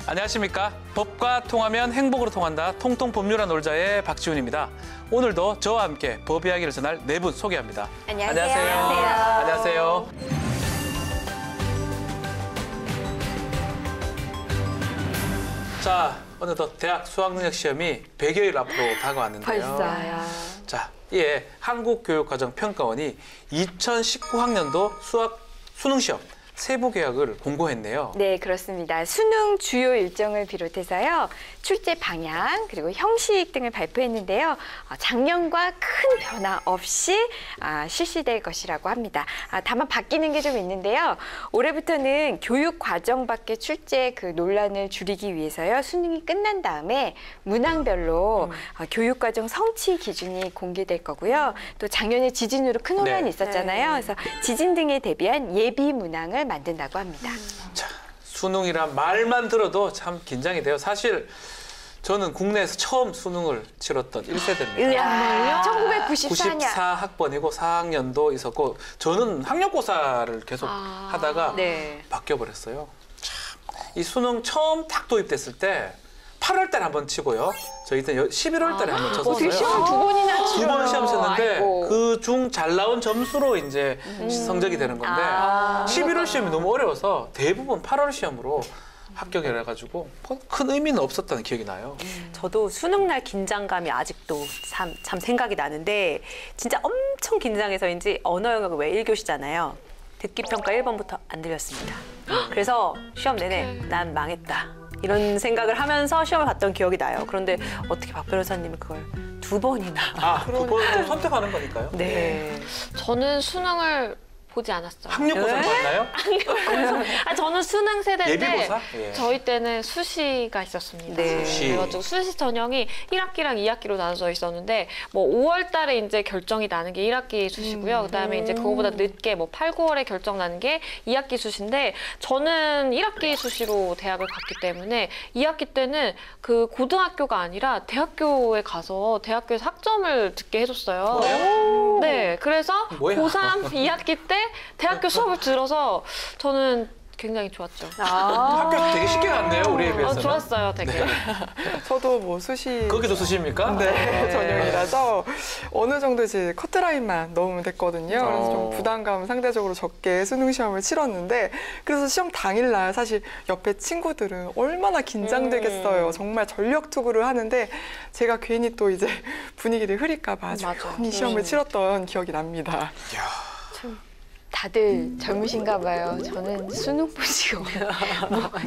안녕하십니까. 법과 통하면 행복으로 통한다. 통통 법률안 놀자의 박지훈입니다. 오늘도 저와 함께 법 이야기를 전할 네 분 소개합니다. 안녕하세요. 안녕하세요. 자, 어느덧 대학 수학능력 시험이 100여일 앞으로 다가왔는데요. 벌써요. 자, 이에 한국교육과정평가원이 2019학년도 수능시험 세부 계약을 공고했네요. 네, 그렇습니다. 수능 주요 일정을 비롯해서요. 출제 방향 그리고 형식 등을 발표했는데요. 작년과 큰 변화 없이 실시될 것이라고 합니다. 다만 바뀌는 게 좀 있는데요. 올해부터는 교육 과정 밖의 출제 그 논란을 줄이기 위해서요. 수능이 끝난 다음에 문항별로 교육 과정 성취 기준이 공개될 거고요. 또 작년에 지진으로 큰 혼란이 있었잖아요. 그래서 지진 등에 대비한 예비 문항을 만든다고 합니다. 자, 수능이란 말만 들어도 참 긴장이 돼요. 사실 저는 국내에서 처음 수능을 치렀던 1세대입니다. 1994년. 94학번이고 4학년도 있었고 저는 학력고사를 계속 하다가 바뀌어버렸어요. 참, 이 수능 처음 딱 도입됐을 때 8월 달에 한번 치고요. 저희 때 11월 달에 한번 쳤었어요. 시험 두 번이나 치러요. 두 번 시험 쳤는데 그 중 잘 나온 점수로 이제 성적이 되는 건데 11월 시험이 너무 어려워서 대부분 8월 시험으로 합격을 해가지고 큰 의미는 없었다는 기억이 나요. 저도 수능날 긴장감이 아직도 참 생각이 나는데 진짜 엄청 긴장해서인지 언어 영역을 왜 1교시잖아요. 듣기 평가 1번부터 안 들렸습니다. 그래서 시험 내내 난 망했다. 이런 생각을 하면서 시험을 봤던 기억이 나요. 그런데 어떻게 박 변호사님이 그걸 2번이나. 두 번을 선택하는 거니까요. 네. 저는 수능을 보지 않았어요. 학력고사 봤나요? 저는 수능 세대인데 예비고사? 예. 저희 때는 수시가 있었습니다. 네. 그래가지고 수시 전형이 1학기랑 2학기로 나눠져 있었는데 뭐 5월 달에 이제 결정이 나는 게 1학기 수시고요. 그다음에 이제 그거보다 늦게 뭐 8, 9월에 결정 나는 게 2학기 수시인데 저는 1학기 수시로 대학을 갔기 때문에 2학기 때는 그 고등학교가 아니라 대학교에 가서 대학교에서 학점을 듣게 해줬어요. 뭐예요? 네, 그래서 뭐야? 고3 2학기 때 대학교 수업을 들어서 저는 굉장히 좋았죠. 학교에서 되게 쉽게 갔네요, 우리에 비해서는. 좋았어요, 되게. 저도 뭐 수시 거기도 수시입니까? 네, 전형이라서 어느 정도 이제 커트라인만 넣으면 됐거든요. 그래서 좀 부담감 상대적으로 적게 수능 시험을 치렀는데 그래서 시험 당일날 사실 옆에 친구들은 얼마나 긴장되겠어요. 정말 전력 투구를 하는데 제가 괜히 또 이제 분위기를 흐릴까 봐 조용히 시험을 치렀던 기억이 납니다. 다들 젊으신가 봐요. 저는 수능 보시고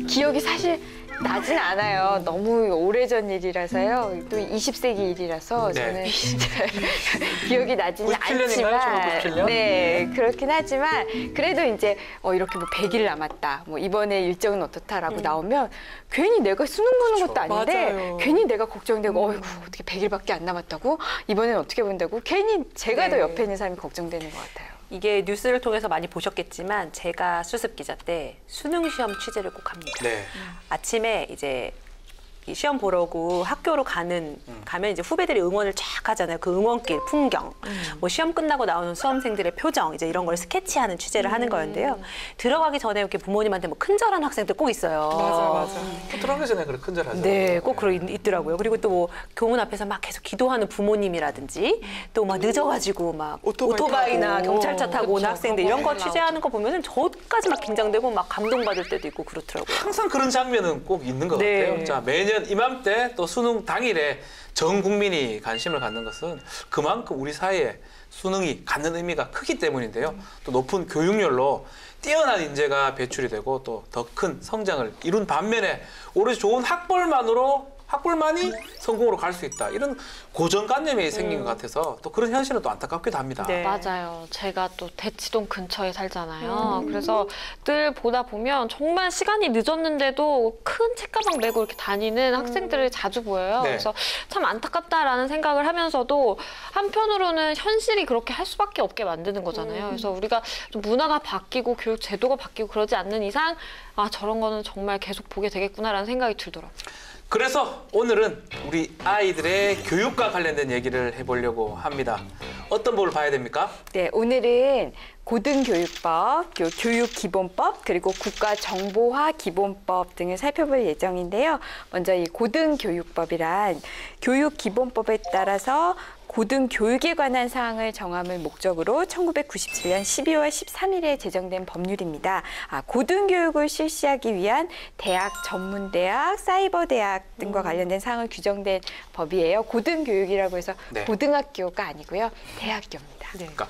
기억이 사실 나진 않아요. 너무 오래전 일이라서요. 또 20세기 일이라서 저는 진짜 기억이 나지는 97년인가요? 않지만 97년? 네, 그렇긴 하지만 그래도 이제 이렇게 뭐 100일 남았다. 뭐 이번에 일정은 어떻다라고 나오면 괜히 내가 수능 보는 것도 아닌데 맞아요. 괜히 내가 걱정되고 어이구 어떻게 100일밖에 안 남았다고? 이번엔 어떻게 본다고? 괜히 제가 더 옆에 있는 사람이 걱정되는 것 같아요. 이게 뉴스를 통해서 많이 보셨겠지만 제가 수습 기자 때 수능 시험 취재를 꼭 합니다. 네. 아침에 이제 이 시험 보러고 학교로 가면 이제 후배들이 응원을 쫙 하잖아요. 그 응원길, 풍경, 뭐 시험 끝나고 나오는 수험생들의 표정, 이제 이런 걸 스케치하는 취재를 하는 거였는데요. 들어가기 전에 이렇게 부모님한테 뭐 큰절하는 학생들 꼭 있어요. 맞아. 들어가기 전에 그렇게 큰절하죠. 네, 꼭 있더라고요. 그리고 또 뭐 교문 앞에서 막 계속 기도하는 부모님이라든지 또 막 늦어가지고 막 오토바이나 타고. 경찰차 타고 오는 그쵸, 학생들 이런 거 취재하는 거 보면은 저까지 막 긴장되고 막 감동받을 때도 있고 그렇더라고요. 항상 그런 장면은 꼭 있는 것 같아요. 자, 매년 이맘때 또 수능 당일에 전 국민이 관심을 갖는 것은 그만큼 우리 사회에 수능이 갖는 의미가 크기 때문인데요. 또 높은 교육열로 뛰어난 인재가 배출이 되고 또 더 큰 성장을 이룬 반면에 오로지 좋은 학벌만이 성공으로 갈 수 있다. 이런 고정관념이 생긴 것 같아서 또 그런 현실은 또 안타깝기도 합니다. 네. 맞아요. 제가 또 대치동 근처에 살잖아요. 그래서 늘 보다 보면 정말 시간이 늦었는데도 큰 책가방 메고 이렇게 다니는 학생들을 자주 보여요. 네. 그래서 참 안타깝다라는 생각을 하면서도 한편으로는 현실이 그렇게 할 수밖에 없게 만드는 거잖아요. 그래서 우리가 좀 문화가 바뀌고 교육 제도가 바뀌고 그러지 않는 이상 저런 거는 정말 계속 보게 되겠구나라는 생각이 들더라고요. 그래서 오늘은 우리 아이들의 교육과 관련된 얘기를 해보려고 합니다. 어떤 법을 봐야 됩니까? 네, 오늘은 고등교육법, 교육기본법, 그리고 국가정보화기본법 등을 살펴볼 예정인데요. 먼저 이 고등교육법이란 교육기본법에 따라서 고등교육에 관한 사항을 정함을 목적으로 1997년 12월 13일에 제정된 법률입니다. 고등교육을 실시하기 위한 대학, 전문대학, 사이버대학 등과 관련된 사항을 규정된 법이에요. 고등교육이라고 해서 네. 고등학교가 아니고요. 대학교입니다. 그러니까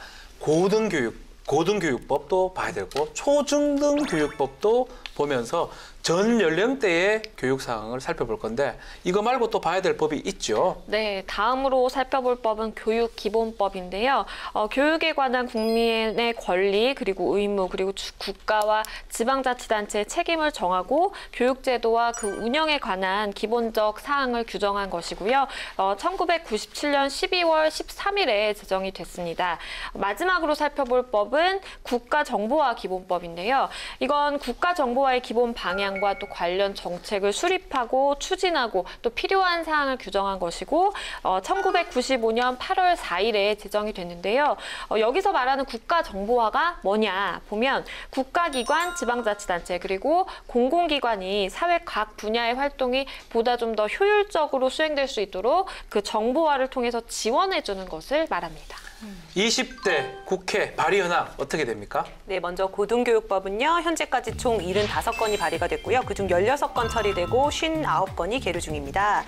고등교육법도 봐야 되고 초중등교육법도 보면서 전 연령대의 교육 사항을 살펴볼 건데 이거 말고 또 봐야 될 법이 있죠. 네, 다음으로 살펴볼 법은 교육기본법인데요. 교육에 관한 국민의 권리 그리고 의무 그리고 국가와 지방자치단체의 책임을 정하고 교육제도와 그 운영에 관한 기본적 사항을 규정한 것이고요. 1997년 12월 13일에 제정이 됐습니다. 마지막으로 살펴볼 법은 국가정보화기본법인데요. 이건 국가정보화의 기본 방향 과 또 관련 정책을 수립하고 추진하고 또 필요한 사항을 규정한 것이고 1995년 8월 4일에 제정이 됐는데요. 여기서 말하는 국가정보화가 뭐냐 보면 국가기관, 지방자치단체 그리고 공공기관이 사회 각 분야의 활동이 보다 좀 더 효율적으로 수행될 수 있도록 그 정보화를 통해서 지원해주는 것을 말합니다. 20대 국회 발의 현황 어떻게 됩니까? 네, 먼저 고등교육법은요. 현재까지 총 75건이 발의가 됐고요. 그중 16건 처리되고 59건이 계류 중입니다.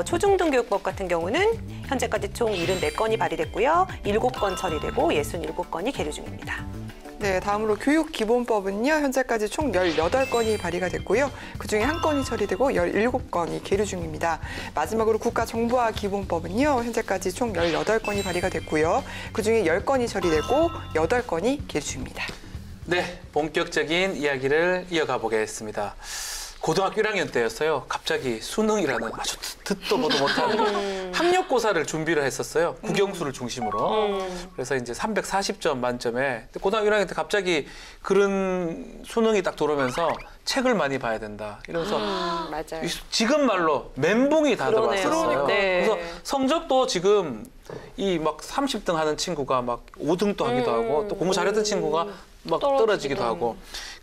초중등교육법 같은 경우는 현재까지 총 74건이 발의됐고요. 7건 처리되고 67건이 계류 중입니다. 네, 다음으로 교육기본법은요. 현재까지 총 18건이 발의가 됐고요. 그중에 1건이 처리되고 17건이 계류 중입니다. 마지막으로 국가정보화기본법은요. 현재까지 총 18건이 발의가 됐고요. 그중에 10건이 처리되고 8건이 계류 중입니다. 네, 본격적인 이야기를 이어가 보겠습니다. 고등학교 1학년 때였어요. 갑자기 수능이라는 아주 듣도 보도 못한 학력고사를 준비를 했었어요. 국영수를 중심으로. 그래서 이제 340점 만점에 고등학교 1학년 때 갑자기 그런 수능이 딱 들어오면서 책을 많이 봐야 된다. 이러면서 맞아요. 지금 말로 멘붕이 다 그러네요. 들어왔었어요. 네. 그래서 성적도 지금 이 막 30등 하는 친구가 막 5등도 하기도 하고 또 공부 잘했던 친구가 막 떨어지기도 하고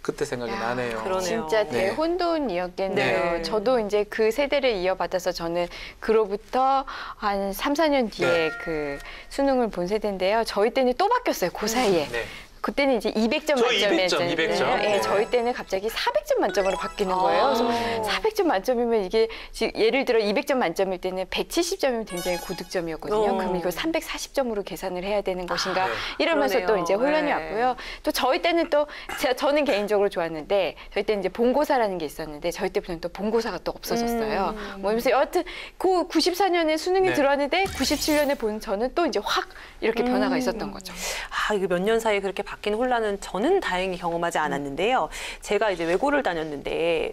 그때 생각이 나네요. 그러네요. 진짜 네. 대혼돈이었겠네요. 네. 저도 이제 그 세대를 이어받아서 저는 그로부터 한 3, 4년 뒤에 네. 그 수능을 본 세대인데요. 저희 때는 또 바뀌었어요. 그 사이에. 네. 그때는 이제 200점 저희 만점에 200점. 네, 네. 저희 때는 갑자기 400점 만점으로 바뀌는 거예요. 그래서 400점 만점이면 이게 지금 예를 들어 200점 만점일 때는 170점이면 굉장히 고득점이었거든요. 그럼 이거 340점으로 계산을 해야 되는 것인가 네. 이러면서 그러네요. 또 이제 혼란이 네. 왔고요. 또 저희 때는 또 저는 개인적으로 좋았는데 저희 때는 이제 본고사라는 게 있었는데 저희 때부터는 또 본고사가 또 없어졌어요. 뭐 이러면서 여하튼 그 94년에 수능이 네. 들어왔는데 97년에 본 저는 또 이제 확 이렇게 변화가 있었던 거죠. 이거 몇 년 사이에 그렇게 바뀐 혼란은 저는 다행히 경험하지 않았는데요. 제가 이제 외고를 다녔는데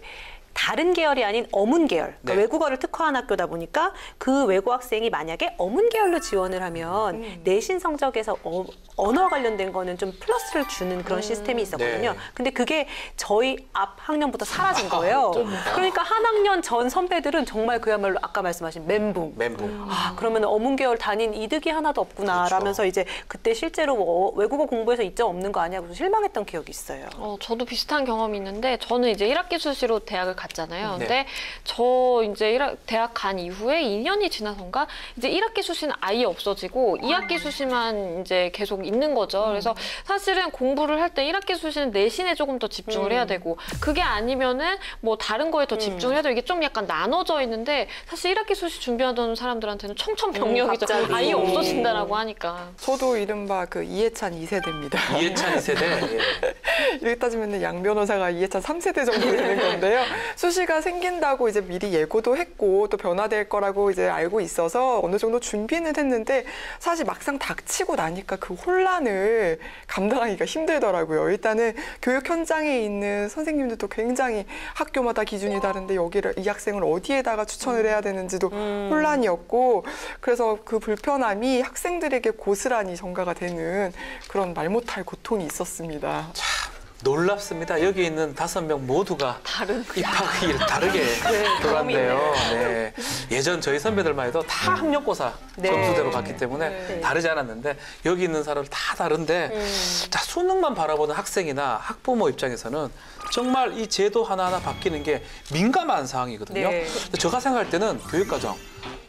다른 계열이 아닌 어문 계열, 그러니까 네. 외국어를 특화한 학교다 보니까 그 외고 학생이 만약에 어문 계열로 지원을 하면 내신 성적에서 언어 관련된 거는 좀 플러스를 주는 그런 시스템이 있었거든요. 네. 근데 그게 저희 앞 학년부터 사라진 거예요. 그러니까 한 학년 전 선배들은 정말 그야말로 아까 말씀하신 멘붕. 그러면 어문 계열 다닌 이득이 하나도 없구나 그렇죠. 라면서 이제 그때 실제로 외국어 공부에서 이점 없는 거 아니야? 그래서 실망했던 기억이 있어요. 저도 비슷한 경험이 있는데 저는 이제 1학기 수시로 대학을 갔잖아요. 네. 근데 저 이제 대학 간 이후에 2년이 지나선가 이제 1학기 수시는 아예 없어지고 2학기 수시만 이제 계속 있는 거죠. 그래서 사실은 공부를 할 때 1학기 수시는 내신에 조금 더 집중을 해야 되고 그게 아니면은 뭐 다른 거에 더 집중을 해야 되고 이게 좀 약간 나눠져 있는데 사실 1학기 수시 준비하던 사람들한테는 청천벽력이죠. 갑자기. 아예 없어진다라고 하니까. 저도 이른바 그 이해찬 2세대입니다. 이해찬 2세대. 예. 이렇게 따지면 양 변호사가 이해찬 3세대 정도 되는 건데요. 수시가 생긴다고 이제 미리 예고도 했고 또 변화될 거라고 이제 알고 있어서 어느 정도 준비는 했는데 사실 막상 닥치고 나니까 그 혼란을 감당하기가 힘들더라고요. 일단은 교육 현장에 있는 선생님들도 굉장히 학교마다 기준이 다른데 여기를 이 학생을 어디에다가 추천을 해야 되는지도 혼란이었고 그래서 그 불편함이 학생들에게 고스란히 전가가 되는 그런 말 못할 고통이 있었습니다. 놀랍습니다. 여기 있는 5명 모두가 입학이 다르게 돌았네요. 네. 예전 저희 선배들만 해도 다 학력고사 점수대로 갔기 때문에 다르지 않았는데 여기 있는 사람들 다 다른데 자, 수능만 바라보는 학생이나 학부모 입장에서는 정말 이 제도 하나하나 바뀌는 게 민감한 상황이거든요. 네. 근데 제가 생각할 때는 교육과정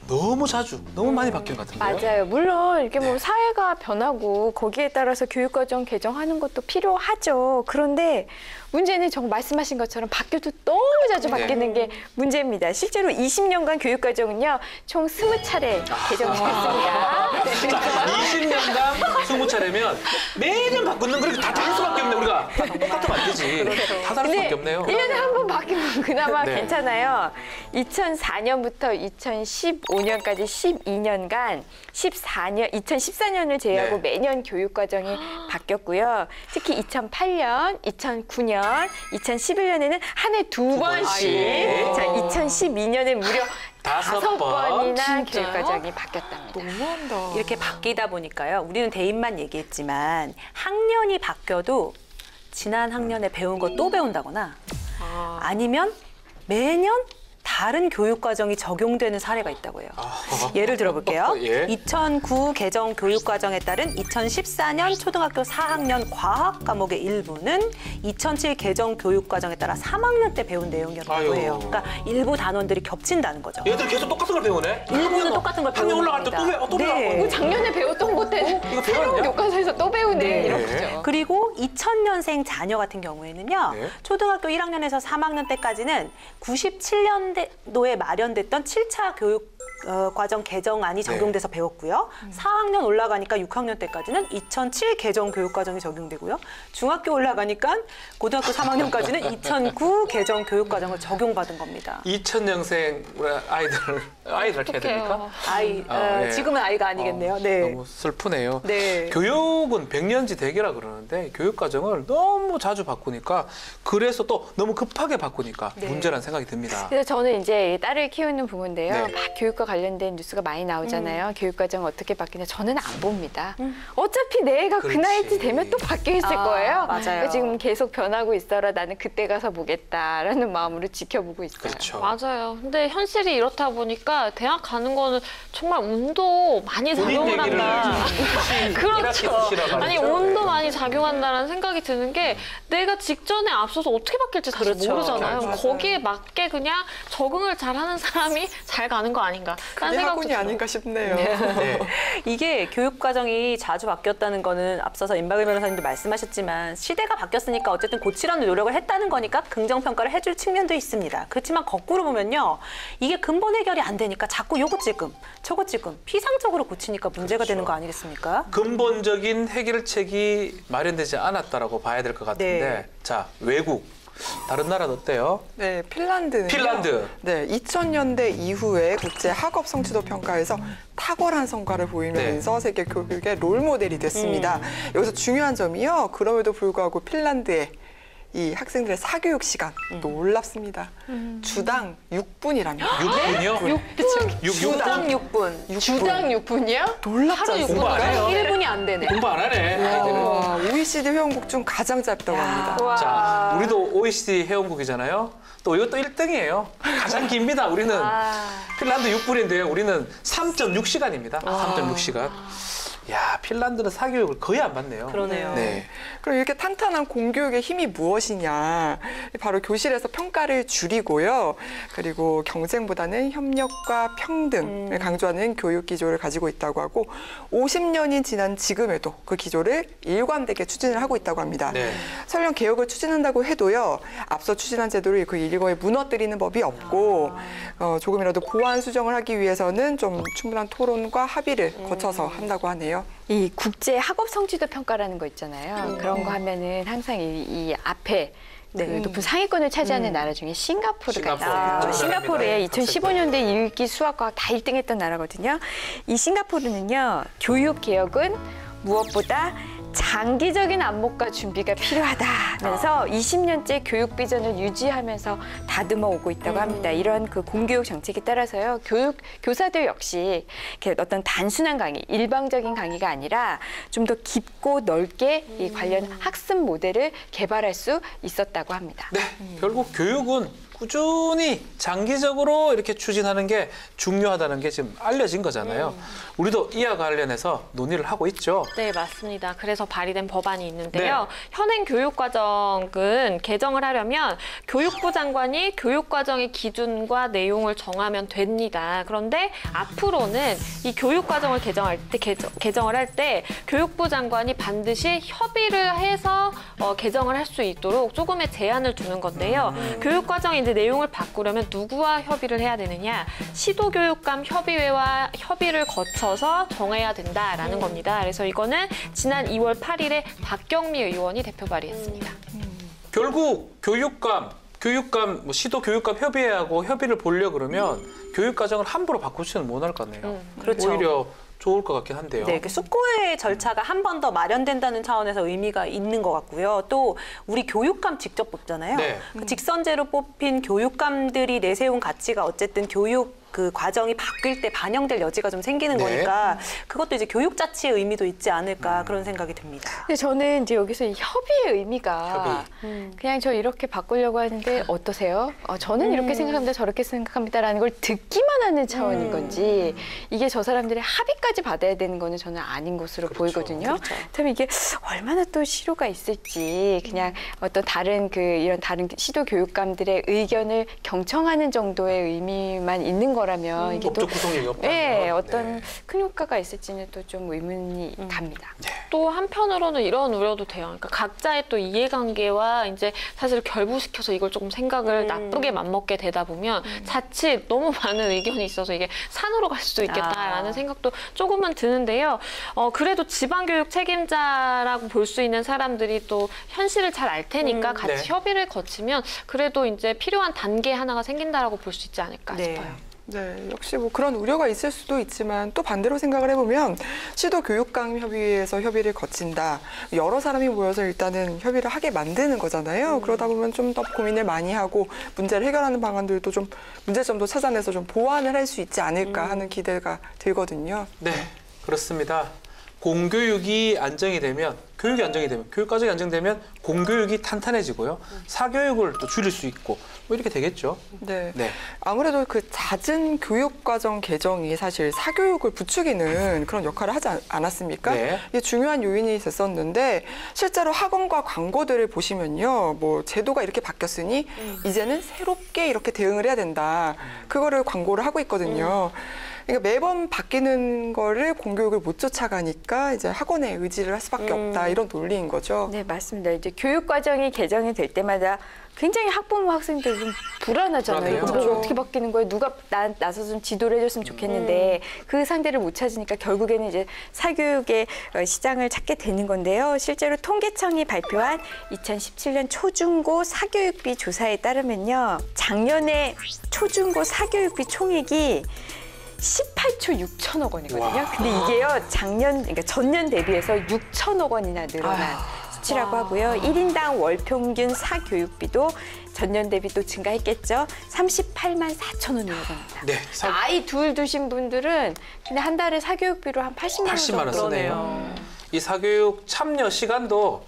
너무 자주, 너무 많이 바뀐 것 같은데요. 맞아요. 물론 이렇게 뭐 사회가 변하고 거기에 따라서 교육과정 개정하는 것도 필요하죠. 그런데 문제는 정말 말씀하신 것처럼 바뀌어도 너무 자주 바뀌는 게 문제입니다. 실제로 20년간 교육과정은요, 총 20차례 개정됐습니다. 자, 20년간 20차례면 매년 바꾸는 거 다 다를 수밖에 없네, 우리가. 다 똑같으면 안 되지. 다 다를 근데 수밖에 없네요. 1년에 한 번 바뀌면 그나마 네. 괜찮아요. 2004년부터 2015년까지 12년간 2014년을 제외하고 네. 매년 교육과정이 바뀌었고요. 특히 2008년, 2009년, 2011년에는 한 해 두 번씩. 자, 2012년에 무려 5번이나 진짜요? 교육과정이 바뀌었답니다. 너무한다. 이렇게 바뀌다 보니까요. 우리는 대입만 얘기했지만 학년이 바뀌어도 지난 학년에 배운 거 또 배운다거나 아니면 매년 다른 교육과정이 적용되는 사례가 있다고 해요. 예를 들어볼게요. 예. 2009 개정 교육과정에 따른 2014년 초등학교 4학년 과학 과목의 일부는 2007 개정 교육과정에 따라 3학년 때 배운 내용이었다고 아유. 해요. 그러니까 일부 단원들이 겹친다는 거죠. 얘들 계속 똑같은 걸 배우네? 일부는 똑같은 걸 학년 배우는 올라갈 때 또 겁니다. 배워. 뭐 작년에 배웠던 것들 이거 새로운 배웠냐? 교과서에서 또 배우네. 네. 이런 거죠. 그리고 2000년생 자녀 같은 경우에는요. 네. 초등학교 1학년에서 3학년 때까지는 97년도에 마련됐던 7차 교육 과정 개정안이 적용돼서 배웠고요. 4학년 올라가니까 6학년 때까지는 2007 개정 교육과정이 적용되고요. 중학교 올라가니까 고등학교 3학년까지는 2009 개정 교육과정을 적용받은 겁니다. 2000년생 아이들 이렇게 해야 됩니까? 예. 지금은 아이가 아니겠네요. 네. 너무 슬프네요. 네. 교육은 백년지 대계라 그러는데 교육 과정을 너무 자주 바꾸니까 그래서 또 너무 급하게 바꾸니까 네. 문제라는 생각이 듭니다. 그래서 저는 이제 딸을 키우는 부모인데요. 네. 막 교육과 관련된 뉴스가 많이 나오잖아요. 교육과정 어떻게 바뀌냐. 저는 안 봅니다. 어차피 내 애가 그 그렇지. 나이쯤 되면 또 바뀌어 있을 거예요. 맞아요. 그러니까 지금 계속 변하고 있어라. 나는 그때 가서 보겠다라는 마음으로 지켜보고 있어요. 그렇죠. 맞아요. 근데 현실이 이렇다 보니까 대학 가는 거는 정말 운도 많이 작용을 한다. 그렇죠. 아니 운도 많이 작용한다는 생각이 드는 게 내가 직전에 앞서서 어떻게 바뀔지 사실 그렇죠. 모르잖아요. 맞아요. 거기에 맞게 그냥 적응을 잘하는 사람이 잘 가는 거 아닌가? 그게 학군이 아닌가 싶네요. 네. 이게 교육과정이 자주 바뀌었다는 거는 앞서서 임박일 변호사님도 말씀하셨지만 시대가 바뀌었으니까 어쨌든 고치려는 노력을 했다는 거니까 긍정평가를 해줄 측면도 있습니다. 그렇지만 거꾸로 보면요. 이게 근본 해결이 안 되니까 자꾸 요거 찔끔 저거 찔끔 피상적으로 고치니까 문제가 되는 거 아니겠습니까? 근본적인 해결책이 마련되지 않았다라고 봐야 될 것 같은데 네. 자, 외국 다른 나라는 어때요? 네, 핀란드는 핀란드. 네, 2000년대 이후에 국제 학업 성취도 평가에서 탁월한 성과를 보이면서 세계 교육의 롤 모델이 됐습니다. 여기서 중요한 점이요. 그럼에도 불구하고 핀란드의 이 학생들의 사교육 시간 놀랍습니다. 주당 6분이랍니다. 6분이요? 6분 6분. 주당 6분이요? 놀랍지 하루 않습니까? 공부 안 해요? 1분이 안 되네. 공부 안 하네. 아이들은. 와, OECD 회원국 중 가장 짧다고 합니다. 자, 우리도 OECD 회원국이잖아요. 또 이것도 1등이에요. 가장 깁니다. 우리는 핀란드 6분인데요. 우리는 3.6시간입니다. 3.6시간. 야, 핀란드는 사교육을 거의 안 받네요. 그러네요. 네. 그럼 이렇게 탄탄한 공교육의 힘이 무엇이냐? 바로 교실에서 평가를 줄이고요. 그리고 경쟁보다는 협력과 평등을 강조하는 교육 기조를 가지고 있다고 하고 50년이 지난 지금에도 그 기조를 일관되게 추진을 하고 있다고 합니다. 네. 설령 개혁을 추진한다고 해도요. 앞서 추진한 제도를 그 일거에 무너뜨리는 법이 없고 조금이라도 보완 수정을 하기 위해서는 좀 충분한 토론과 합의를 거쳐서 한다고 하네요. 이 국제 학업 성취도 평가라는 거 있잖아요. 그런 거 하면은 항상 이 앞에 그 네. 높은 상위권을 차지하는 나라 중에 싱가포르가 싱가포르. 있어요. 아, 싱가포르에 학생들. 2015년대 읽기, 수학, 과학 다 1등했던 나라거든요. 이 싱가포르는요. 교육 개혁은 무엇보다 장기적인 안목과 준비가 필요하다면서 20년째 교육 비전을 유지하면서 다듬어 오고 있다고 합니다. 이런 그 공교육 정책에 따라서요, 교사들 역시 이렇게 어떤 단순한 강의, 일방적인 강의가 아니라 좀 더 깊고 넓게 이 관련 학습 모델을 개발할 수 있었다고 합니다. 네, 결국 교육은 꾸준히 장기적으로 이렇게 추진하는 게 중요하다는 게 지금 알려진 거잖아요. 우리도 이와 관련해서 논의를 하고 있죠. 네, 맞습니다. 그래서 발의된 법안이 있는데요. 현행 교육과정은 개정을 하려면 교육부 장관이 교육과정의 기준과 내용을 정하면 됩니다. 그런데 앞으로는 이 교육과정을 개정을 할 때 교육부 장관이 반드시 협의를 해서 개정을 할 수 있도록 조금의 제한을 두는 건데요. 교육과정의 이제 내용을 바꾸려면 누구와 협의를 해야 되느냐? 시도교육감 협의회와 협의를 거쳐서 정해야 된다라는 겁니다. 그래서 이거는 지난 2월 8일에 박경미 의원이 대표 발의했습니다. 결국 교육감, 시도교육감 협의회하고 협의를 보려고 그러면 교육과정을 함부로 바꾸지는 못할 것 같네요. 그렇죠. 오히려 좋을 것 같긴 한데요. 네, 숙고의 절차가 한 번 더 마련된다는 차원에서 의미가 있는 것 같고요. 또 우리 교육감 직접 뽑잖아요. 네. 그 직선제로 뽑힌 교육감들이 내세운 가치가 어쨌든 교육 그 과정이 바뀔 때 반영될 여지가 좀 생기는 네. 거니까 그것도 이제 교육 자체의 의미도 있지 않을까 그런 생각이 듭니다. 근데 저는 이제 여기서 이 협의의 의미가 그냥 저 이렇게 바꾸려고 하는데 어떠세요? 저는 이렇게 생각합니다, 저렇게 생각합니다라는 걸 듣기만 하는 차원인 건지 이게 저 사람들의 합의까지 받아야 되는 거는 저는 아닌 것으로 보이거든요. 그렇다면 이게 얼마나 또 실효가 있을지 그냥 어떤 다른 이런 다른 시도 교육감들의 의견을 경청하는 정도의 의미만 있는 거라면 이게 또 법적 구성력이 없다면 네, 어떤 큰 효과가 있을지는 또 좀 의문이 갑니다. 또 한편으로는 이런 우려도 돼요. 그러니까 각자의 또 이해관계와 이제 사실 결부시켜서 이걸 조금 생각을 나쁘게 맘먹게 되다 보면 자칫 너무 많은 의견이 있어서 이게 산으로 갈 수도 있겠다라는 생각도 조금은 드는데요. 그래도 지방교육 책임자라고 볼 수 있는 사람들이 또 현실을 잘 알 테니까 같이 네. 협의를 거치면 그래도 이제 필요한 단계 하나가 생긴다라고 볼 수 있지 않을까 싶어요. 네, 역시 뭐 그런 우려가 있을 수도 있지만 또 반대로 생각을 해보면 시도교육감 협의회에서 협의를 거친다. 여러 사람이 모여서 일단은 협의를 하게 만드는 거잖아요. 그러다 보면 좀 더 고민을 많이 하고 문제를 해결하는 방안들도 좀 문제점도 찾아내서 좀 보완을 할 수 있지 않을까 하는 기대가 들거든요. 네, 그렇습니다. 공교육이 안정이 되면, 교육이 안정이 되면, 교육과정이 안정되면 공교육이 탄탄해지고요. 사교육을 또 줄일 수 있고 뭐 이렇게 되겠죠. 네. 네. 아무래도 그 잦은 교육과정 개정이 사실 사교육을 부추기는 그런 역할을 하지 않았습니까? 네. 이게 중요한 요인이 됐었는데 실제로 학원과 광고들을 보시면요. 뭐 제도가 이렇게 바뀌었으니 이제는 새롭게 이렇게 대응을 해야 된다. 그거를 광고를 하고 있거든요. 그러니까 매번 바뀌는 거를 공교육을 못 쫓아가니까 이제 학원에 의지를 할 수밖에 없다. 이런 논리인 거죠. 네, 맞습니다. 이제 교육 과정이 개정이 될 때마다 굉장히 학부모 학생들 좀 불안하잖아요. 이거 그렇죠. 어떻게 바뀌는 거예요? 누가 나서서 좀 지도를 해줬으면 좋겠는데 그 상대를 못 찾으니까 결국에는 이제 사교육의 시장을 찾게 되는 건데요. 실제로 통계청이 발표한 2017년 초중고 사교육비 조사에 따르면요. 작년에 초중고 사교육비 총액이 18조 6천억 원이거든요. 근데 이게요, 그러니까 전년 대비해서 6천억 원이나 늘어난 수치라고 하고요. 1인당 월 평균 사교육비도 전년 대비 또 증가했겠죠. 38만 4천 원으로 늘어납니다. 네, 아이 둘 두신 분들은 근데 한 달에 사교육비로 한 80만 원 80만 원 정도 쓰네요. 이 사교육 참여 시간도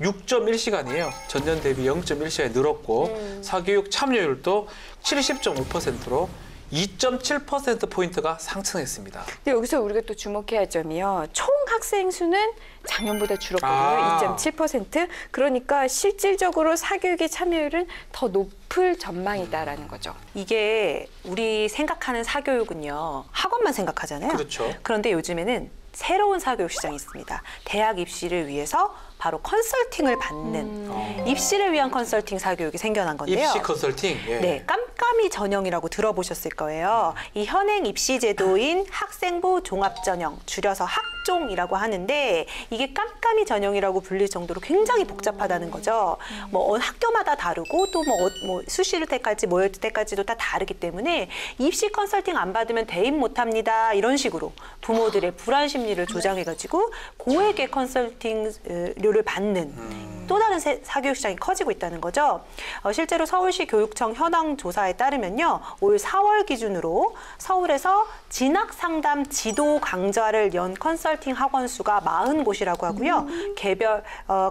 6.1시간이에요. 전년 대비 0.1시간이 늘었고 사교육 참여율도 70.5%로 2.7%포인트가 상승했습니다. 근데 여기서 우리가 또 주목해야 할 점이요. 총 학생 수는 작년보다 줄었거든요. 2.7%. 그러니까 실질적으로 사교육의 참여율은 더 높을 전망이다라는 거죠. 이게 우리 생각하는 사교육은요. 학원만 생각하잖아요. 그렇죠. 그런데 요즘에는 새로운 사교육 시장이 있습니다. 대학 입시를 위해서 바로 컨설팅을 받는 입시를 위한 컨설팅 사교육이 생겨난 건데요. 입시 컨설팅. 예. 네, 깜깜이 전형이라고 들어보셨을 거예요. 이 현행 입시 제도인 학생부 종합전형, 줄여서 학종이라고 하는데 이게 깜깜이 전형이라고 불릴 정도로 굉장히 복잡하다는 거죠. 뭐 학교마다 다르고 또 뭐 수시를 때까지 모의를 때까지도 다 다르기 때문에 입시 컨설팅 안 받으면 대입 못합니다. 이런 식으로 부모들의 불안 심리를 조장해가지고 고액의 컨설팅료를 받는 또 다른 사교육 시장이 커지고 있다는 거죠. 실제로 서울시 교육청 현황 조사에 따르면요, 올 4월 기준으로 서울에서 진학 상담 지도 강좌를 연 컨설팅 학원 수가 40곳이라고 하고요. 개별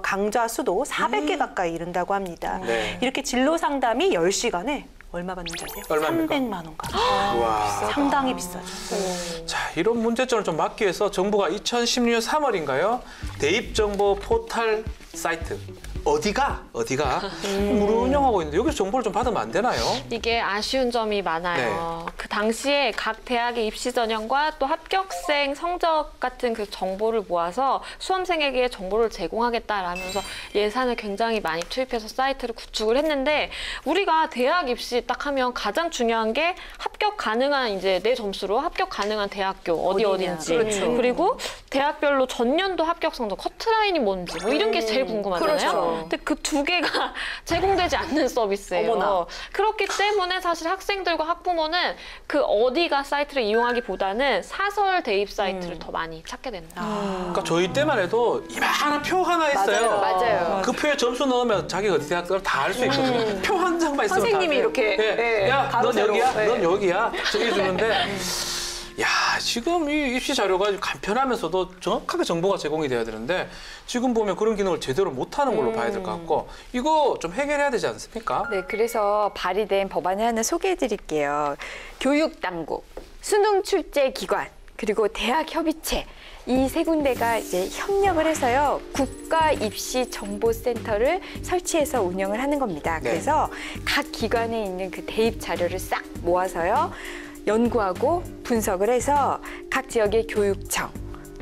강좌 수도 400개 가까이 이른다고 합니다. 네. 이렇게 진로 상담이 10시간에 얼마 받는지 아세요? 얼마입니까? 300만 원까지. 와. 상당히 비싸죠. 자, 이런 문제점을 좀 막기 위해서 정부가 2016년 3월인가요? 대입 정보 포털 사이트. 어디가 무료 운영하고 있는데 여기서 정보를 좀 받으면 안 되나요? 이게 아쉬운 점이 많아요. 그 당시에 각 대학의 입시 전형과 또 합격생 성적 같은 그 정보를 모아서 수험생에게 정보를 제공하겠다라면서 예산을 굉장히 많이 투입해서 사이트를 구축을 했는데 우리가 대학 입시 딱 하면 가장 중요한 게 합격 가능한 이제 내 점수로 합격 가능한 대학교 어딘지 그렇죠. 그리고 대학별로 전년도 합격 성적 커트라인이 뭔지 뭐 이런 게 제일 궁금하잖아요. 그렇죠. 근데 그 두 개가 제공되지 않는 서비스예요. 어머나. 그렇기 때문에 사실 학생들과 학부모는 그 어디가 사이트를 이용하기보다는 사설 대입 사이트를 더 많이 찾게 되는 거예요. 그러니까 저희 때만 해도 이만한 표 하나 있어요. 맞아요. 그 표에 점수 넣으면 자기가 어디 대학을 다 알 수 있거든요. 표 한 장만 있으면 선생님이 다 이렇게, 예. 네, 야, 가로 넌 세로. 여기야, 네. 넌 여기야 정해주는데 야, 지금 이 입시 자료가 간편하면서도 정확하게 정보가 제공이 돼야 되는데 지금 보면 그런 기능을 제대로 못하는 걸로 봐야 될 것 같고 이거 좀 해결해야 되지 않습니까? 네, 그래서 발의된 법안을 하나 소개해드릴게요. 교육당국, 수능출제기관, 그리고 대학협의체 이 세 군데가 이제 협력을 해서요 국가 입시 정보센터를 설치해서 운영을 하는 겁니다. 네. 그래서 각 기관에 있는 그 대입 자료를 싹 모아서요 연구하고 분석을 해서 각 지역의 교육청,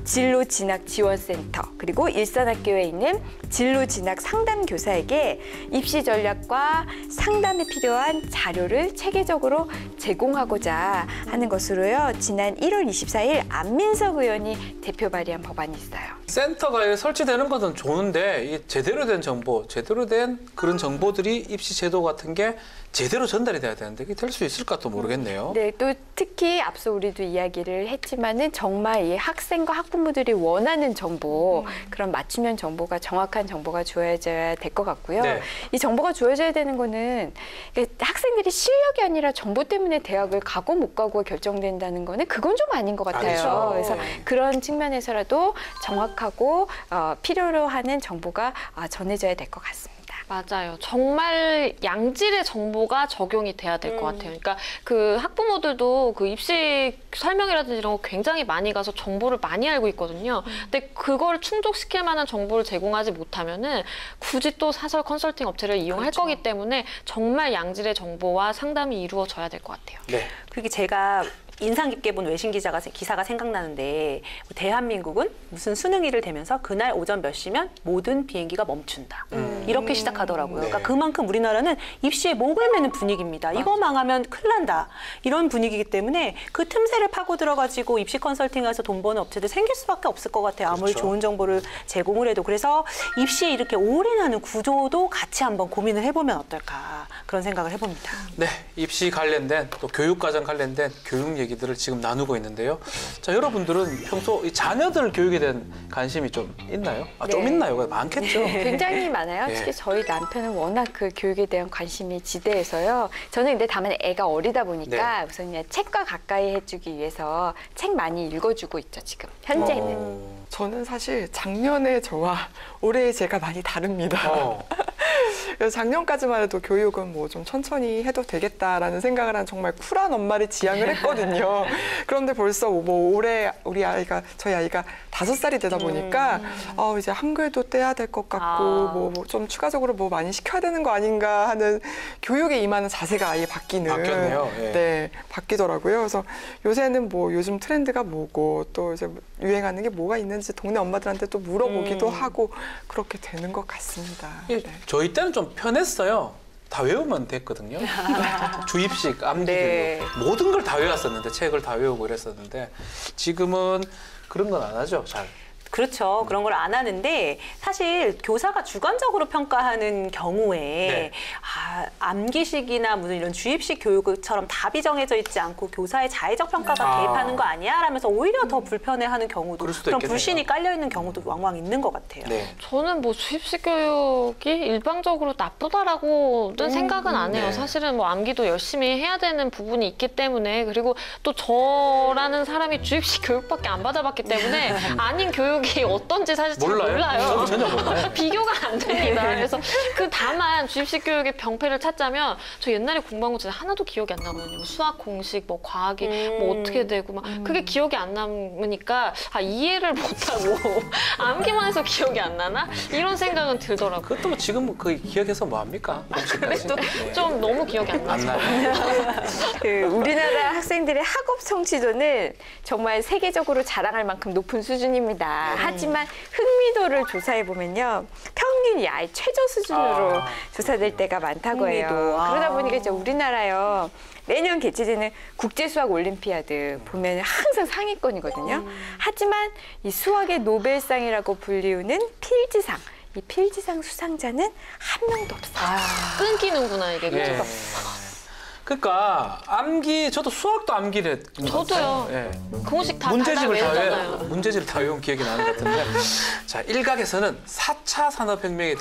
진로진학지원센터 그리고 일선학교에 있는 진로진학 상담교사에게 입시 전략과 상담에 필요한 자료를 체계적으로 제공하고자 하는 것으로요. 지난 1월 24일 안민석 의원이 대표 발의한 법안이 있어요. 센터가 설치되는 것은 좋은데 이 제대로 된 정보, 제대로 된 그런 정보들이 입시 제도 같은 게 제대로 전달이 돼야 되는데 이게 될 수 있을까 또 모르겠네요. 네, 또 특히 앞서 우리도 이야기를 했지만은 정말 이 학생과 학부모들이 원하는 정보, 그런 맞춤형 정보가 정확한 정보가 주어져야 될 것 같고요. 네. 이 정보가 주어져야 되는 거는 학생들이 실력이 아니라 정보 때문에 대학을 가고 못 가고 결정된다는 거는 그건 좀 아닌 것 같아요. 아니죠. 그래서 그런 측면에서라도 정확하고 필요로 하는 정보가 전해져야 될 것 같습니다. 맞아요. 정말 양질의 정보가 적용이 돼야 될 것 같아요. 그러니까 그 학부모들도 그 입시 설명이라든지 이런 거 굉장히 많이 가서 정보를 많이 알고 있거든요. 근데 그걸 충족시킬 만한 정보를 제공하지 못하면은 굳이 또 사설 컨설팅 업체를 이용할 그렇죠. 거기 때문에 정말 양질의 정보와 상담이 이루어져야 될 것 같아요. 네. 그게 제가 인상 깊게 본 외신 기사가 생각나는데 대한민국은 무슨 수능일을 되면서 그날 오전 몇 시면 모든 비행기가 멈춘다. 이렇게 시작하더라고요. 네. 그러니까 그만큼 우리나라는 입시에 목을 매는 분위기입니다. 이거 망하면 큰일 난다. 이런 분위기이기 때문에 그 틈새를 파고 들어가지고 입시 컨설팅에서 돈 버는 업체들 생길 수밖에 없을 것 같아요. 아무리 그렇죠. 좋은 정보를 제공을 해도. 그래서 입시에 이렇게 올인하는 구조도 같이 한번 고민을 해보면 어떨까 그런 생각을 해봅니다. 네, 입시 관련된 또 교육과정 관련된 교육 얘기들을 지금 나누고 있는데요. 자, 여러분들은 평소 이 자녀들 교육에 대한 관심이 좀 있나요? 좀 네. 있나요? 많겠죠. 굉장히 많아요. 예. 특히 저희 남편은 워낙 그 교육에 대한 관심이 지대해서요. 저는 근데 다만 애가 어리다 보니까 우선 그냥 책과 가까이 해주기 위해서 책 많이 읽어주고 있죠, 지금. 현재는. 저는 사실 작년에 저와 올해 제가 많이 다릅니다. 그래서 작년까지만 해도 교육은 뭐 좀 천천히 해도 되겠다라는 생각을 한 정말 쿨한 엄마를 지향을 했거든요. 그런데 벌써 뭐 올해 저희 아이가 5살이 되다 보니까 이제 한글도 떼야 될 것 같고 뭐 좀 추가적으로 뭐 많이 시켜야 되는 거 아닌가 하는 교육에 임하는 자세가 아예 바뀌었네요. 예. 네, 바뀌더라고요. 그래서 요새는 뭐 요즘 트렌드가 뭐고 또 이제 유행하는 게 뭐가 있는지 동네 엄마들한테 또 물어보기도 하고 그렇게 되는 것 같습니다. 예, 네. 저희 때는 좀 편했어요. 다 외우면 됐거든요. 주입식, 암기 네. 교육 모든 걸 다 외웠었는데 책을 다 외우고 이랬었는데 지금은 그런 건 안 하죠. 잘. 그렇죠. 그런 걸 안 하는데 사실 교사가 주관적으로 평가하는 경우에 네. 암기식이나 무슨 이런 주입식 교육처럼 답이 정해져 있지 않고 교사의 자의적 평가가 개입하는 거 아니야? 라면서 오히려 더 불편해하는 경우도 그럴 수도 그런 있겠네요. 불신이 깔려 있는 경우도 왕왕 있는 것 같아요. 네. 저는 뭐 주입식 교육이 일방적으로 나쁘다라고는 생각은 안 해요. 네. 사실은 뭐 암기도 열심히 해야 되는 부분이 있기 때문에 그리고 또 저라는 사람이 주입식 교육밖에 안 받아봤기 때문에 아닌 교육이 어떤지 사실 잘 몰라요. 저도 전혀 몰라요. 비교가 안 됩니다. 그래서 다만 주입식 교육의 병폐를 찾자면 저 옛날에 공부한 거 진짜 하나도 기억이 안 나거든요. 뭐 수학 공식, 뭐 과학이 뭐 어떻게 되고 막 그게 기억이 안 남으니까 이해를 못하고 암기만 해서 기억이 안 나나? 이런 생각은 들더라고요. 그것도 뭐 지금 그 기억해서 뭐 합니까? 그래도 좀 너무 기억이 안 나죠. 나요. 우리나라 학생들의 학업 성취도는 정말 세계적으로 자랑할 만큼 높은 수준입니다. 하지만 흥미도를 조사해 보면요, 평균이 아예 최저 수준으로 조사될 때가 많다고 해요. 흥미도. 그러다 보니까 이제 우리나라요, 매년 개최되는 국제수학 올림피아드 보면 항상 상위권이거든요. 하지만 이 수학의 노벨상이라고 불리우는 필즈상, 이 필즈상 수상자는 한 명도 없어요. 끊기는구나 이게. 예. 그러니까 암기 저도 수학도 암기를 저도요. 예. 공식 다 문제집을 다 외우잖아요. 문제집을 다 외운 기억이 나는 것 같은데 자 일각에서는 4차 산업혁명에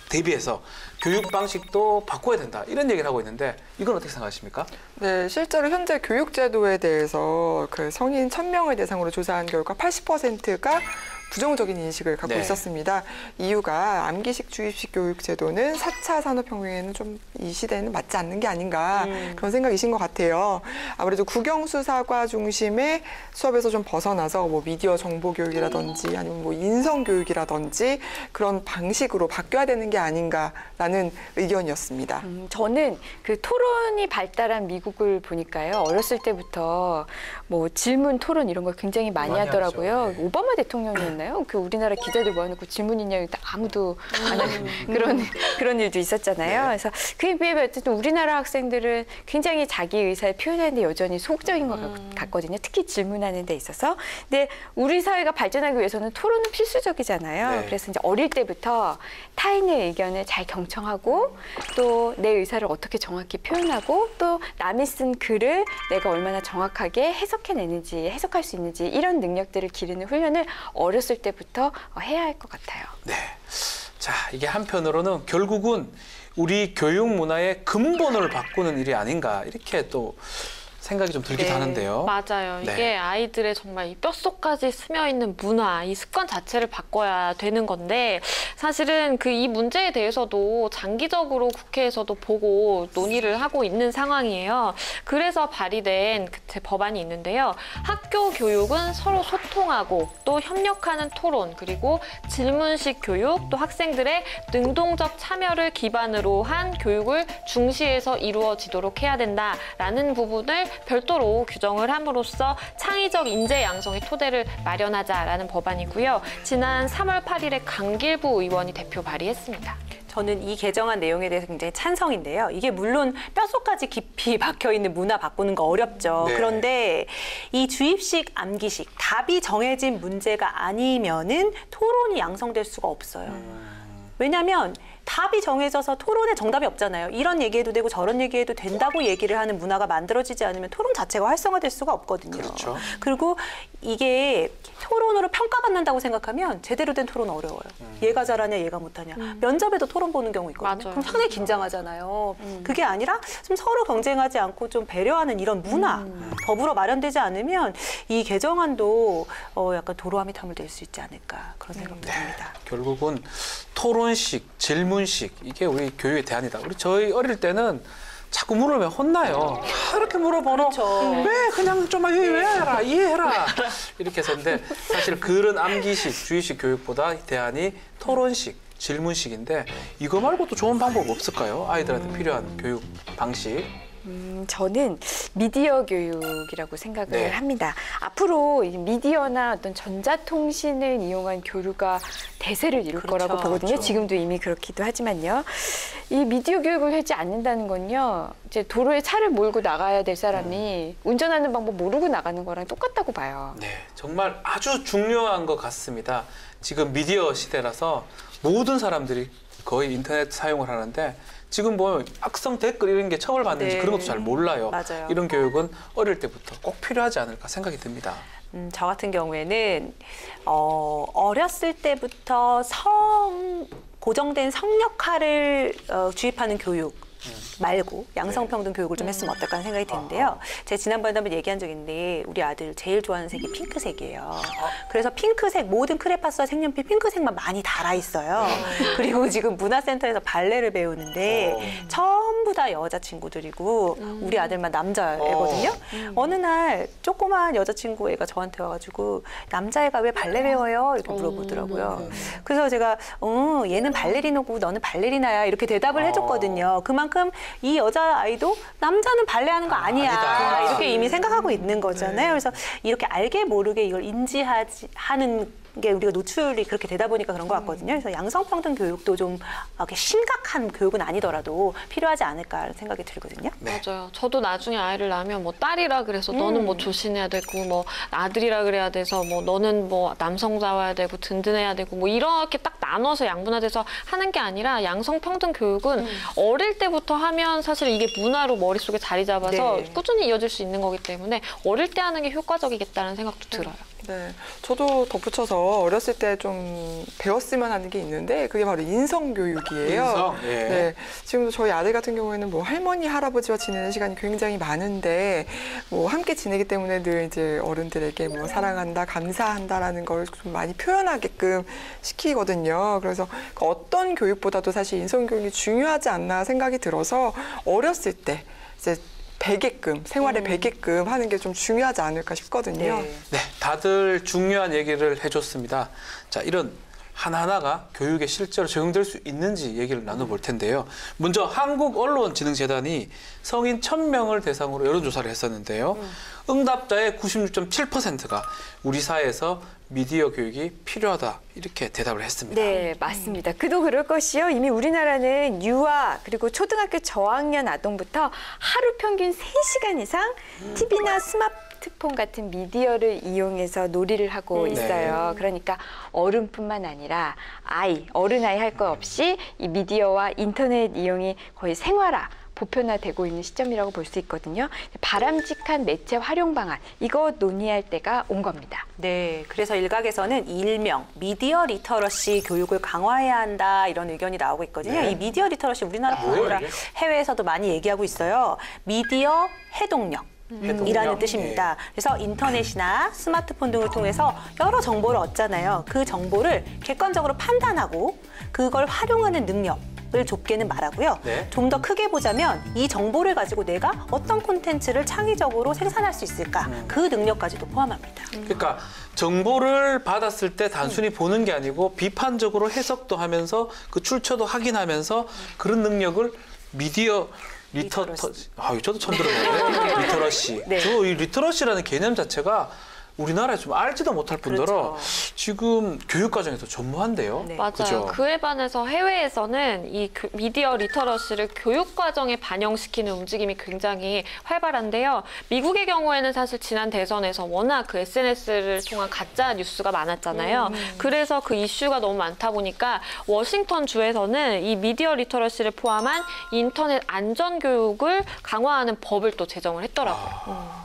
대비해서 교육 방식도 바꿔야 된다 이런 얘기를 하고 있는데 이건 어떻게 생각하십니까? 네, 실제로 현재 교육제도에 대해서 그 성인 1000명을 대상으로 조사한 결과 80%가 부정적인 인식을 갖고 네. 있었습니다. 이유가 암기식 주입식 교육 제도는 4차 산업혁명에는 좀 이 시대에는 맞지 않는 게 아닌가 그런 생각이신 것 같아요. 아무래도 국영수사과 중심의 수업에서 좀 벗어나서 뭐 미디어 정보 교육이라든지 아니면 뭐 인성 교육이라든지 그런 방식으로 바뀌어야 되는 게 아닌가라는 의견이었습니다. 저는 그 토론이 발달한 미국을 보니까요, 어렸을 때부터 뭐 질문, 토론 이런 걸 굉장히 많이 하더라고요. 하죠. 네. 오바마 대통령이었나요? 그 우리나라 기자들 모아놓고 질문 있냐고 아무도 안 하는 그런 일도 있었잖아요. 네. 그래서 그에 비해 어쨌든 우리나라 학생들은 굉장히 자기 의사를 표현하는데 여전히 소극적인 것 같거든요. 특히 질문하는 데 있어서. 근데 우리 사회가 발전하기 위해서는 토론은 필수적이잖아요. 네. 그래서 이제 어릴 때부터 타인의 의견을 잘 경청하고 또 내 의사를 어떻게 정확히 표현하고 또 남이 쓴 글을 내가 얼마나 정확하게 해석해내는지, 해석할 수 있는지 이런 능력들을 기르는 훈련을 어렸을 때부터 해야 할 것 같아요. 네. 자 이게 한편으로는 결국은 우리 교육 문화의 근본을 바꾸는 일이 아닌가 이렇게 또 생각이 좀 들기도 하는데요. 맞아요. 네. 이게 아이들의 정말 이 뼛속까지 스며 있는 문화, 이 습관 자체를 바꿔야 되는 건데 사실은 그 이 문제에 대해서도 장기적으로 국회에서도 보고 논의를 하고 있는 상황이에요. 그래서 발의된 그 법안이 있는데요. 학교 교육은 서로 소통하고 또 협력하는 토론 그리고 질문식 교육 또 학생들의 능동적 참여를 기반으로 한 교육을 중시해서 이루어지도록 해야 된다라는 부분을 별도로 규정을 함으로써 창의적 인재 양성의 토대를 마련하자라는 법안이고요. 지난 3월 8일에 강길부 의원이 대표 발의했습니다. 저는 이 개정안 내용에 대해서 굉장히 찬성인데요. 이게 물론 뼛속까지 깊이 박혀있는 문화 바꾸는 거 어렵죠. 네. 그런데 이 주입식, 암기식, 답이 정해진 문제가 아니면은 토론이 양성될 수가 없어요. 왜냐하면 답이 정해져서 토론에 정답이 없잖아요. 이런 얘기해도 되고 저런 얘기해도 된다고 얘기를 하는 문화가 만들어지지 않으면 토론 자체가 활성화될 수가 없거든요. 그렇죠. 그리고 이게 토론으로 평가받는다고 생각하면 제대로 된 토론 어려워요. 얘가 잘하냐, 얘가 못하냐. 면접에도 토론 보는 경우 있거든요. 맞아요. 그럼 상당히 긴장하잖아요. 그게 아니라 좀 서로 경쟁하지 않고 좀 배려하는 이런 문화, 더불어 마련되지 않으면 이 개정안도 약간 도로아미 타물될 수 있지 않을까 그런 생각도 듭니다. 결국은 토론식, 질문식 이게 우리 교육의 대안이다. 저희 어릴 때는 자꾸 물으면 혼나요. 이렇게 물어보노? 그렇죠. 왜 그냥 좀 이해해라, 이해해라. 이렇게 했었는데 사실 그런 암기식, 주의식 교육보다 대안이 토론식, 질문식인데 이거 말고도 좋은 방법 없을까요? 아이들한테 필요한 교육 방식. 저는 미디어 교육이라고 생각을 네. 합니다. 앞으로 이 미디어나 어떤 전자통신을 이용한 교류가 대세를 이룰 그렇죠. 거라고 보거든요. 그렇죠. 지금도 이미 그렇기도 하지만요. 이 미디어 교육을 하지 않는다는 건요. 이제 도로에 차를 몰고 나가야 될 사람이 운전하는 방법 모르고 나가는 거랑 똑같다고 봐요. 네, 정말 아주 중요한 것 같습니다. 지금 미디어 시대라서 모든 사람들이 거의 인터넷 사용을 하는데 지금 보면 악성 댓글 이런 게 처벌받는지 네. 그런 것도 잘 몰라요. 맞아요. 이런 교육은 어릴 때부터 꼭 필요하지 않을까 생각이 듭니다. 저 같은 경우에는 어렸을 때부터 고정된 성 역할을 주입하는 교육 말고 양성평등 교육을 좀 했으면 어떨까 하는 생각이 드는데요. 제가 지난번에도 한번 얘기한 적이 있는데 우리 아들 제일 좋아하는 색이 핑크색이에요. 그래서 핑크색 모든 크레파스와 색연필 핑크색만 많이 달아 있어요. 그리고 지금 문화센터에서 발레를 배우는데 전부 다 여자친구들이고 우리 아들만 남자애거든요. 어느 날 조그만 여자친구 애가 저한테 와가지고 남자애가 왜 발레 배워요? 이렇게 물어보더라고요. 그래서 제가 얘는 발레리노고 너는 발레리나야 이렇게 대답을 해줬거든요. 그만큼 이 여자아이도 남자는 발레하는 거 아니야. 아니다. 이렇게 이미 생각하고 있는 거잖아요. 그래서 이렇게 알게 모르게 이걸 하는 게 우리가 노출이 그렇게 되다 보니까 그런 것 같거든요. 그래서 양성평등 교육도 좀 이렇게 심각한 교육은 아니더라도 필요하지 않을까 생각이 들거든요. 네. 맞아요. 저도 나중에 아이를 낳으면 뭐 딸이라 그래서 너는 뭐 조신해야 되고 뭐 아들이라 그래야 돼서 뭐 너는 뭐 남성다워야 되고 든든해야 되고 뭐 이렇게 딱 나눠서 양분화돼서 하는 게 아니라 양성평등 교육은 어릴 때부터 하면 사실 이게 문화로 머릿속에 자리 잡아서 네. 꾸준히 이어질 수 있는 거기 때문에 어릴 때 하는 게 효과적이겠다는 생각도 들어요. 네, 저도 덧붙여서 어렸을 때 좀 배웠으면 하는 게 있는데 그게 바로 인성교육이에요. 인성? 예. 네, 지금도 저희 아들 같은 경우에는 뭐 할머니, 할아버지와 지내는 시간이 굉장히 많은데 뭐 함께 지내기 때문에 늘 이제 어른들에게 뭐 사랑한다, 감사한다라는 걸 좀 많이 표현하게끔 시키거든요. 그래서 어떤 교육보다도 사실 인성교육이 중요하지 않나 생각이 들어서 어렸을 때 이제 배게끔 생활에 배게끔 하는 게 좀 중요하지 않을까 싶거든요. 네, 다들 중요한 얘기를 해줬습니다. 자, 이런 하나하나가 교육에 실제로 적용될 수 있는지 얘기를 나눠볼 텐데요. 먼저 한국언론진흥재단이 성인 1000명을 대상으로 여론조사를 했었는데요. 응답자의 96.7%가 우리 사회에서 미디어 교육이 필요하다 이렇게 대답을 했습니다. 네, 맞습니다. 그도 그럴 것이요. 이미 우리나라는 유아 그리고 초등학교 저학년 아동부터 하루 평균 3시간 이상 TV나 스마트폰 같은 미디어를 이용해서 놀이를 하고 있어요. 그러니까 어른뿐만 아니라 어른아이 할 것 없이 이 미디어와 인터넷 이용이 거의 생활화, 보편화되고 있는 시점이라고 볼 수 있거든요. 바람직한 매체 활용 방안, 이거 논의할 때가 온 겁니다. 네, 그래서 일각에서는 일명 미디어 리터러시 교육을 강화해야 한다 이런 의견이 나오고 있거든요. 이 미디어 리터러시 우리나라뿐 아니라 해외에서도 많이 얘기하고 있어요. 미디어 해독력. 이라는 뜻입니다. 그래서 인터넷이나 스마트폰 등을 통해서 여러 정보를 얻잖아요. 그 정보를 객관적으로 판단하고 그걸 활용하는 능력. 을 좁게는 말하고요. 좀 더 크게 보자면 이 정보를 가지고 내가 어떤 콘텐츠를 창의적으로 생산할 수 있을까 그 능력까지도 포함합니다. 그러니까 정보를 받았을 때 단순히 보는 게 아니고 비판적으로 해석도 하면서 그 출처도 확인하면서 그런 능력을 미디어 리터러시. 저도 처음 들어봤는데 리터러시. 저 이 리터러시라는 개념 자체가 우리나라에 좀 알지도 못할 뿐더러 지금 교육과정에서 전무한데요. 맞아요. 그죠? 그에 반해서 해외에서는 이 미디어 리터러시를 교육과정에 반영시키는 움직임이 굉장히 활발한데요. 미국의 경우에는 사실 지난 대선에서 워낙 그 SNS를 통한 가짜 뉴스가 많았잖아요. 그래서 그 이슈가 너무 많다 보니까 워싱턴 주에서는 이 미디어 리터러시를 포함한 인터넷 안전 교육을 강화하는 법을 또 제정을 했더라고요.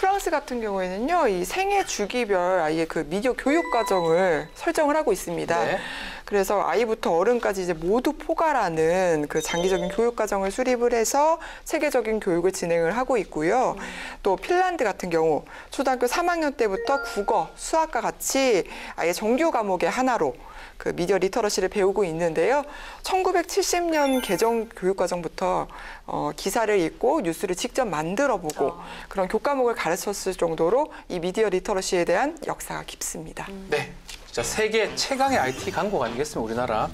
프랑스 같은 경우에는요, 이 생애 주기별 아이의 그 미디어 교육 과정을 설정을 하고 있습니다. 네. 그래서 아이부터 어른까지 이제 모두 포괄하는 그 장기적인 교육 과정을 수립을 해서 체계적인 교육을 진행을 하고 있고요. 또 핀란드 같은 경우 초등학교 3학년 때부터 국어, 수학과 같이 아예 정규 과목의 하나로 그 미디어 리터러시를 배우고 있는데요. 1970년 개정 교육과정부터 기사를 읽고 뉴스를 직접 만들어보고 그런 교과목을 가르쳤을 정도로 이 미디어 리터러시에 대한 역사가 깊습니다. 네. 자, 세계 최강의 IT 강국 아니겠습니까, 우리나라.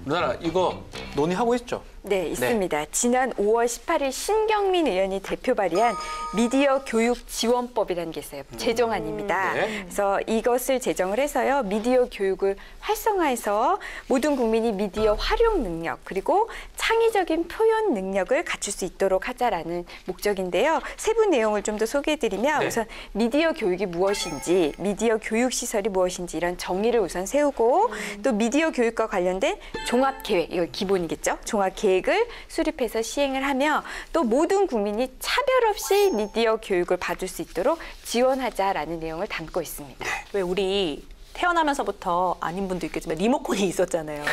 우리나라 이거 논의하고 있죠? 네, 있습니다. 지난 5월 18일 신경민 의원이 대표 발의한 미디어 교육 지원법이라는 게 있어요. 제정안입니다. 네. 그래서 이것을 제정을 해서요. 미디어 교육을 활성화해서 모든 국민이 미디어 활용 능력 그리고 창의적인 표현 능력을 갖출 수 있도록 하자라는 목적인데요. 세부 내용을 좀 더 소개해드리면 네. 우선 미디어 교육이 무엇인지, 미디어 교육 시설이 무엇인지 이런 정의를 우선 세우고 또 미디어 교육과 관련된 종합 계획, 이거 기본이겠죠. 종합 계획을 수립해서 시행을 하며 또 모든 국민이 차별 없이 미디어 교육을 받을 수 있도록 지원하자라는 내용을 담고 있습니다. 왜 우리 태어나면서부터 아닌 분도 있겠지만 리모컨이 있었잖아요.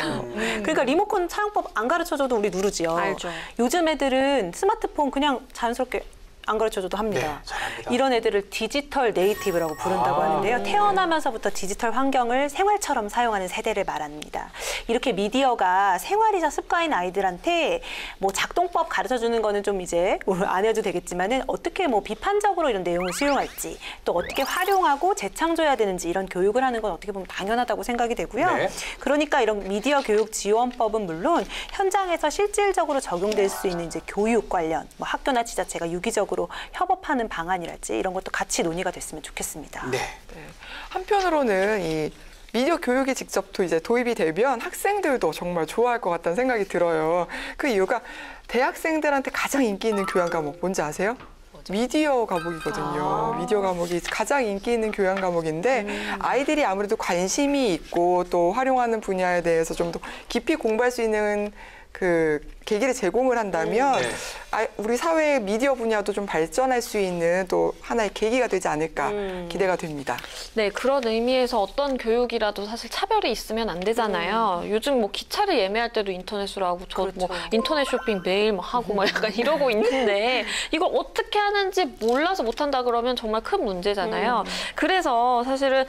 그러니까 리모컨 사용법 안 가르쳐줘도 우리 누르지요. 알죠. 요즘 애들은 스마트폰 그냥 자연스럽게 안 가르쳐줘도 합니다. 네, 잘합니다. 이런 애들을 디지털 네이티브라고 부른다고 하는데요. 태어나면서부터 디지털 환경을 생활처럼 사용하는 세대를 말합니다. 이렇게 미디어가 생활이자 습관인 아이들한테 뭐 작동법 가르쳐주는 거는 좀 이제 안 해도 되겠지만은 어떻게 뭐 비판적으로 이런 내용을 수용할지 또 어떻게 활용하고 재창조해야 되는지 이런 교육을 하는 건 어떻게 보면 당연하다고 생각이 되고요. 네. 그러니까 이런 미디어 교육 지원법은 물론 현장에서 실질적으로 적용될 수 있는 이제 교육 관련 뭐 학교나 지자체가 유기적으로 협업하는 방안이랄지 이런 것도 같이 논의가 됐으면 좋겠습니다. 네. 한편으로는 이 미디어 교육이 직접 이제 도입이 되면 학생들도 정말 좋아할 것 같다는 생각이 들어요. 그 이유가 대학생들한테 가장 인기 있는 교양 과목 뭔지 아세요? 미디어 과목이거든요. 미디어 과목이 가장 인기 있는 교양 과목인데 아이들이 아무래도 관심이 있고 또 활용하는 분야에 대해서 좀 더 깊이 공부할 수 있는 그 계기를 제공을 한다면 네. 우리 사회의 미디어 분야도 좀 발전할 수 있는 또 하나의 계기가 되지 않을까 기대가 됩니다. 네, 그런 의미에서 어떤 교육이라도 사실 차별이 있으면 안 되잖아요. 요즘 뭐 기차를 예매할 때도 인터넷으로 하고 저 뭐 인터넷 쇼핑 매일 뭐 하고 막 약간 이러고 있는데 이걸 어떻게 하는지 몰라서 못한다 그러면 정말 큰 문제잖아요. 그래서 사실은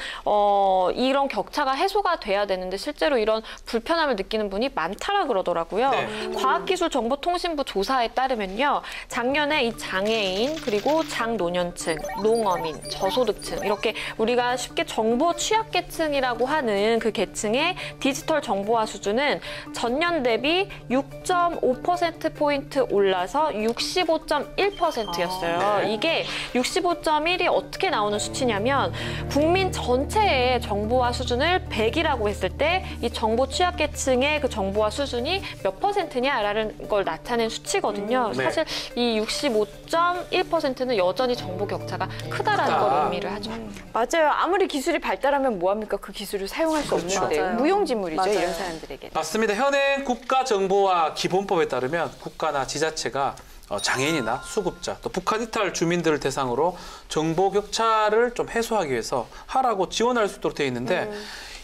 이런 격차가 해소가 돼야 되는데 실제로 이런 불편함을 느끼는 분이 많다라 그러더라고요. 네. 과학기술정보통신부 조사에 따르면요. 작년에 이 장애인 그리고 장노년층, 농어민, 저소득층 이렇게 우리가 쉽게 정보 취약계층이라고 하는 그 계층의 디지털 정보화 수준은 전년 대비 6.5%포인트 올라서 65.1%였어요. 네. 이게 65.1이 어떻게 나오는 수치냐면 국민 전체의 정보화 수준을 100이라고 했을 때 이 정보 취약계층의 그 정보화 수준이 몇 %냐라는 걸 나타낸 수치거든요. 네. 사실 이 65.1%는 여전히 정보 격차가 크다라는 걸 의미를 하죠. 맞아요. 아무리 기술이 발달하면 뭐합니까? 그 기술을 사용할 수 없는데 맞아요. 무용지물이죠. 맞아요. 이런 사람들에게. 맞습니다. 현행 국가정보화 기본법에 따르면 국가나 지자체가 장애인이나 수급자, 또 북한 이탈 주민들을 대상으로 정보 격차를 좀 해소하기 위해서 하라고 지원할 수 있도록 되어 있는데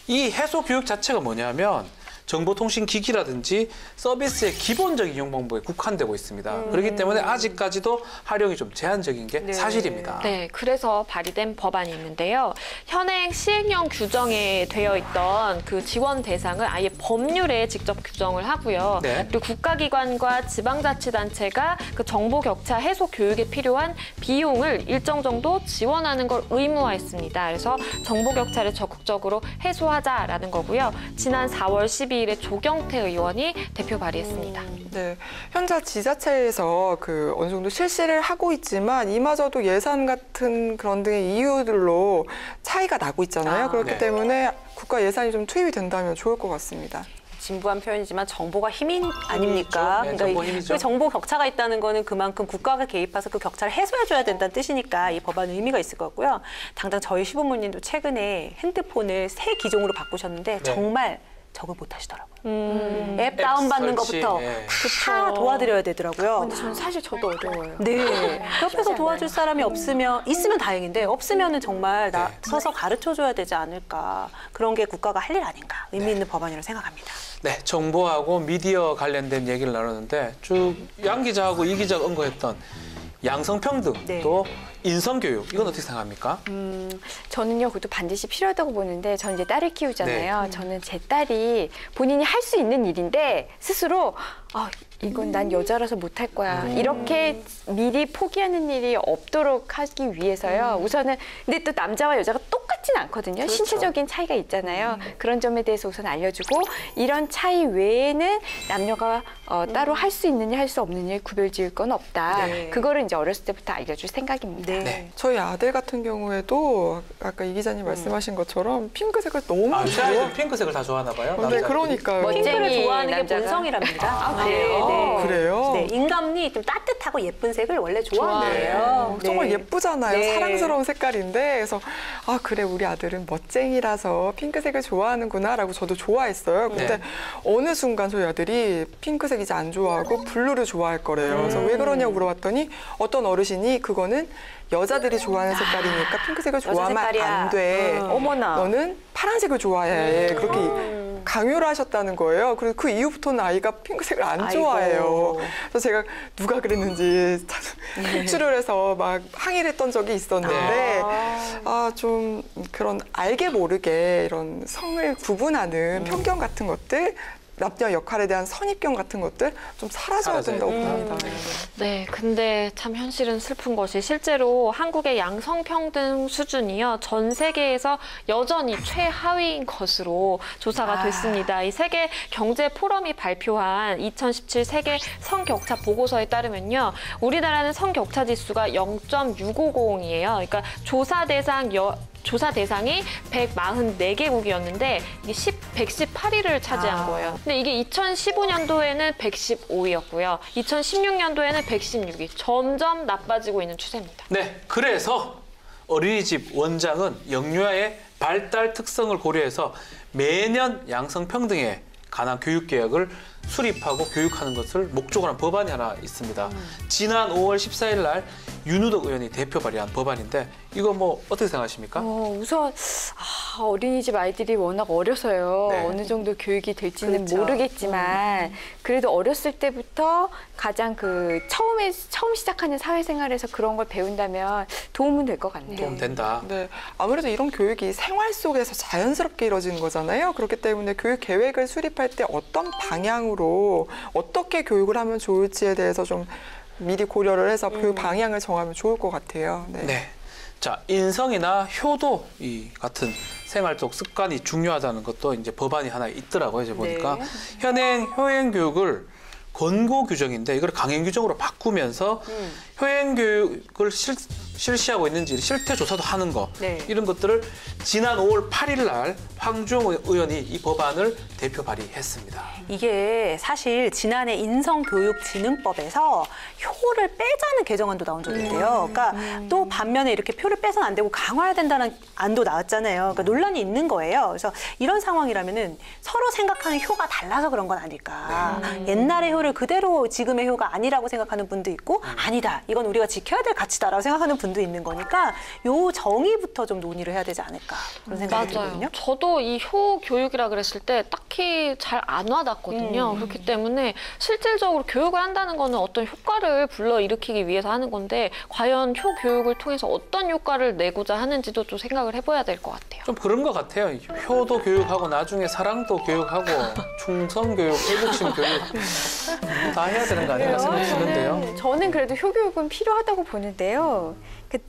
이 해소 교육 자체가 뭐냐면 정보통신기기라든지 서비스의 기본적인 이용 방법에 국한되고 있습니다. 그렇기 때문에 아직까지도 활용이 좀 제한적인 게 사실입니다. 네, 그래서 발의된 법안이 있는데요. 현행 시행령 규정에 되어 있던 그 지원 대상을 아예 법률에 직접 규정을 하고요. 네. 그리고 국가기관과 지방자치단체가 그 정보 격차 해소 교육에 필요한 비용을 일정 정도 지원하는 걸 의무화했습니다. 그래서 정보 격차를 적극적으로 해소하자라는 거고요. 지난 4월 12일에 조경태 의원이 대표 발의했습니다. 네, 현재 지자체에서 그 어느 정도 실시를 하고 있지만 이마저도 예산 같은 그런 등의 이유들로 차이가 나고 있잖아요. 그렇기 네. 때문에 국가 예산이 좀 투입이 된다면 좋을 것 같습니다. 진부한 표현이지만 정보가 힘인 아닙니까? 네, 정보 힘이죠. 그 정보 격차가 있다는 거는 그만큼 국가가 개입해서 그 격차를 해소해줘야 된다는 뜻이니까 이 법안은 의미가 있을 것 같고요. 당장 저희 시부모님도 최근에 핸드폰을 새 기종으로 바꾸셨는데 네. 정말 적응 못 하시더라고요. 앱 다운받는 설치, 것부터 예. 다 도와드려야 되더라고요. 근데 저는 사실 저도 어려워요. 네. 옆에서 도와줄 사람이 있으면 다행인데, 없으면은 정말 네. 서서 가르쳐줘야 되지 않을까. 그런 게 국가가 할 일 아닌가. 의미 있는 법안이라고 생각합니다. 네, 정보하고 미디어 관련된 얘기를 나누는데 쭉 양 기자하고 이 기자가 언급했던 양성평등 네. 또 인성교육 이건 어떻게 생각합니까? 저는요, 그것도 반드시 필요하다고 보는데, 저는 이제 딸을 키우잖아요. 네. 저는 제 딸이 본인이 할 수 있는 일인데, 스스로, 이건 난 여자라서 못할 거야. 이렇게 미리 포기하는 일이 없도록 하기 위해서요. 우선은, 근데 또 남자와 여자가 똑같진 않거든요. 신체적인 차이가 있잖아요. 그런 점에 대해서 우선 알려주고, 이런 차이 외에는 남녀가 따로 할 수 있는 일, 할 수 없는 일 구별 지을 건 없다. 네. 그거를 이제 어렸을 때부터 알려줄 생각입니다. 네. 저희 아들 같은 경우에도 아까 이 기자님 말씀하신 것처럼 핑크색을 너무 우리 좋아. 아이들 핑크색을 다 좋아하나 봐요. 네, 남자들이. 그러니까요. 멋쟁이 핑크를 좋아하는 게 남자가. 본성이랍니다. 그래요? 그래요? 네, 인간이 좀 따뜻하고 예쁜 색을 원래 좋아한대요. 네. 정말 예쁘잖아요. 네. 사랑스러운 색깔인데 그래서 그래 우리 아들은 멋쟁이라서 핑크색을 좋아하는구나라고 저도 좋아했어요. 근데 네. 어느 순간 저희 아들이 핑크색 이제 안 좋아하고 블루를 좋아할 거래요. 그래서 왜 그러냐고 물어봤더니 어떤 어르신이 그거는 여자들이 좋아하는 색깔이니까 핑크색을 좋아하면 색깔이야. 안 돼. 어머나. 너는 파란색을 좋아해야 해. 그렇게 강요를 하셨다는 거예요. 그리고 그 이후부터는 아이가 핑크색을 안 아이고. 좋아해요. 그래서 제가 누가 그랬는지 추를 해서 막 항의를 했던 적이 있었는데 좀 그런 알게 모르게 이런 성을 구분하는 편견 같은 것들 남녀 역할에 대한 선입견 같은 것들 좀 사라져야 된다고 봅니다. 네, 근데 참 현실은 슬픈 것이 실제로 한국의 양성평등 수준이요. 전 세계에서 여전히 최하위인 것으로 조사가 됐습니다. 이 세계 경제 포럼이 발표한 2017 세계 성격차 보고서에 따르면요. 우리나라는 성격차 지수가 0.650이에요. 그러니까 조사 대상이 144개국이었는데 이게 118위를 차지한 거예요. 근데 이게 2015년도에는 115위였고요. 2016년도에는 116위. 점점 나빠지고 있는 추세입니다. 네, 그래서 어린이집 원장은 영유아의 발달 특성을 고려해서 매년 양성평등에 관한 교육개혁을 수립하고 교육하는 것을 목적으로 한 법안이 하나 있습니다. 지난 5월 14일 날 윤우덕 의원이 대표 발의한 법안인데 이거 뭐 어떻게 생각하십니까? 우선 어린이집 아이들이 워낙 어려서요. 네. 어느 정도 교육이 될지는 그렇죠. 모르겠지만 그래도 어렸을 때부터 가장 처음 시작하는 사회생활에서 그런 걸 배운다면 도움은 될 것 같네요. 도움 된다. 네, 아무래도 이런 교육이 생활 속에서 자연스럽게 이루어지는 거잖아요. 그렇기 때문에 교육 계획을 수립할 때 어떤 방향으로 어떻게 교육을 하면 좋을지에 대해서 좀 미리 고려를 해서 교육 방향을 정하면 좋을 것 같아요. 네. 네. 자, 인성이나 효도 이 같은 생활 속 습관이 중요하다는 것도 이제 법안이 하나 있더라고요. 이제 보니까 네. 현행 효행 교육을 권고 규정인데 이걸 강행 규정으로 바꾸면서 효행 교육을 실시하고 있는지 실태 조사도 하는 거 네. 이런 것들을 지난 5월 8일 날 황주영 의원이 이 법안을 대표 발의했습니다. 이게 사실 지난해 인성교육진흥법에서 효를 빼자는 개정안도 나온 적이 있대요. 그러니까 또 반면에 이렇게 표를 빼서는 안 되고 강화해야 된다는 안도 나왔잖아요. 그러니까 논란이 있는 거예요. 그래서 이런 상황이라면은 서로 생각하는 효가 달라서 그런 건 아닐까. 옛날의 효를 그대로 지금의 효가 아니라고 생각하는 분도 있고 아니다. 이건 우리가 지켜야 될 가치다라고 생각하는 분도 있는 거니까 요 정의부터 좀 논의를 해야 되지 않을까 그런 생각이 맞아요. 들거든요. 저도 이 효 교육이라 그랬을 때 딱히 잘 안 와닿거든요. 그렇기 때문에 실질적으로 교육을 한다는 거는 어떤 효과를 불러일으키기 위해서 하는 건데 과연 효 교육을 통해서 어떤 효과를 내고자 하는지도 좀 생각을 해봐야 될 것 같아요. 좀 그런 것 같아요. 효도 교육하고 나중에 사랑도 교육하고 충성 교육, 애국심 교육 다 해야 되는 거 아닌가 생각이 드는데요. 저는 그래도 효교육은 필요하다고 보는데요.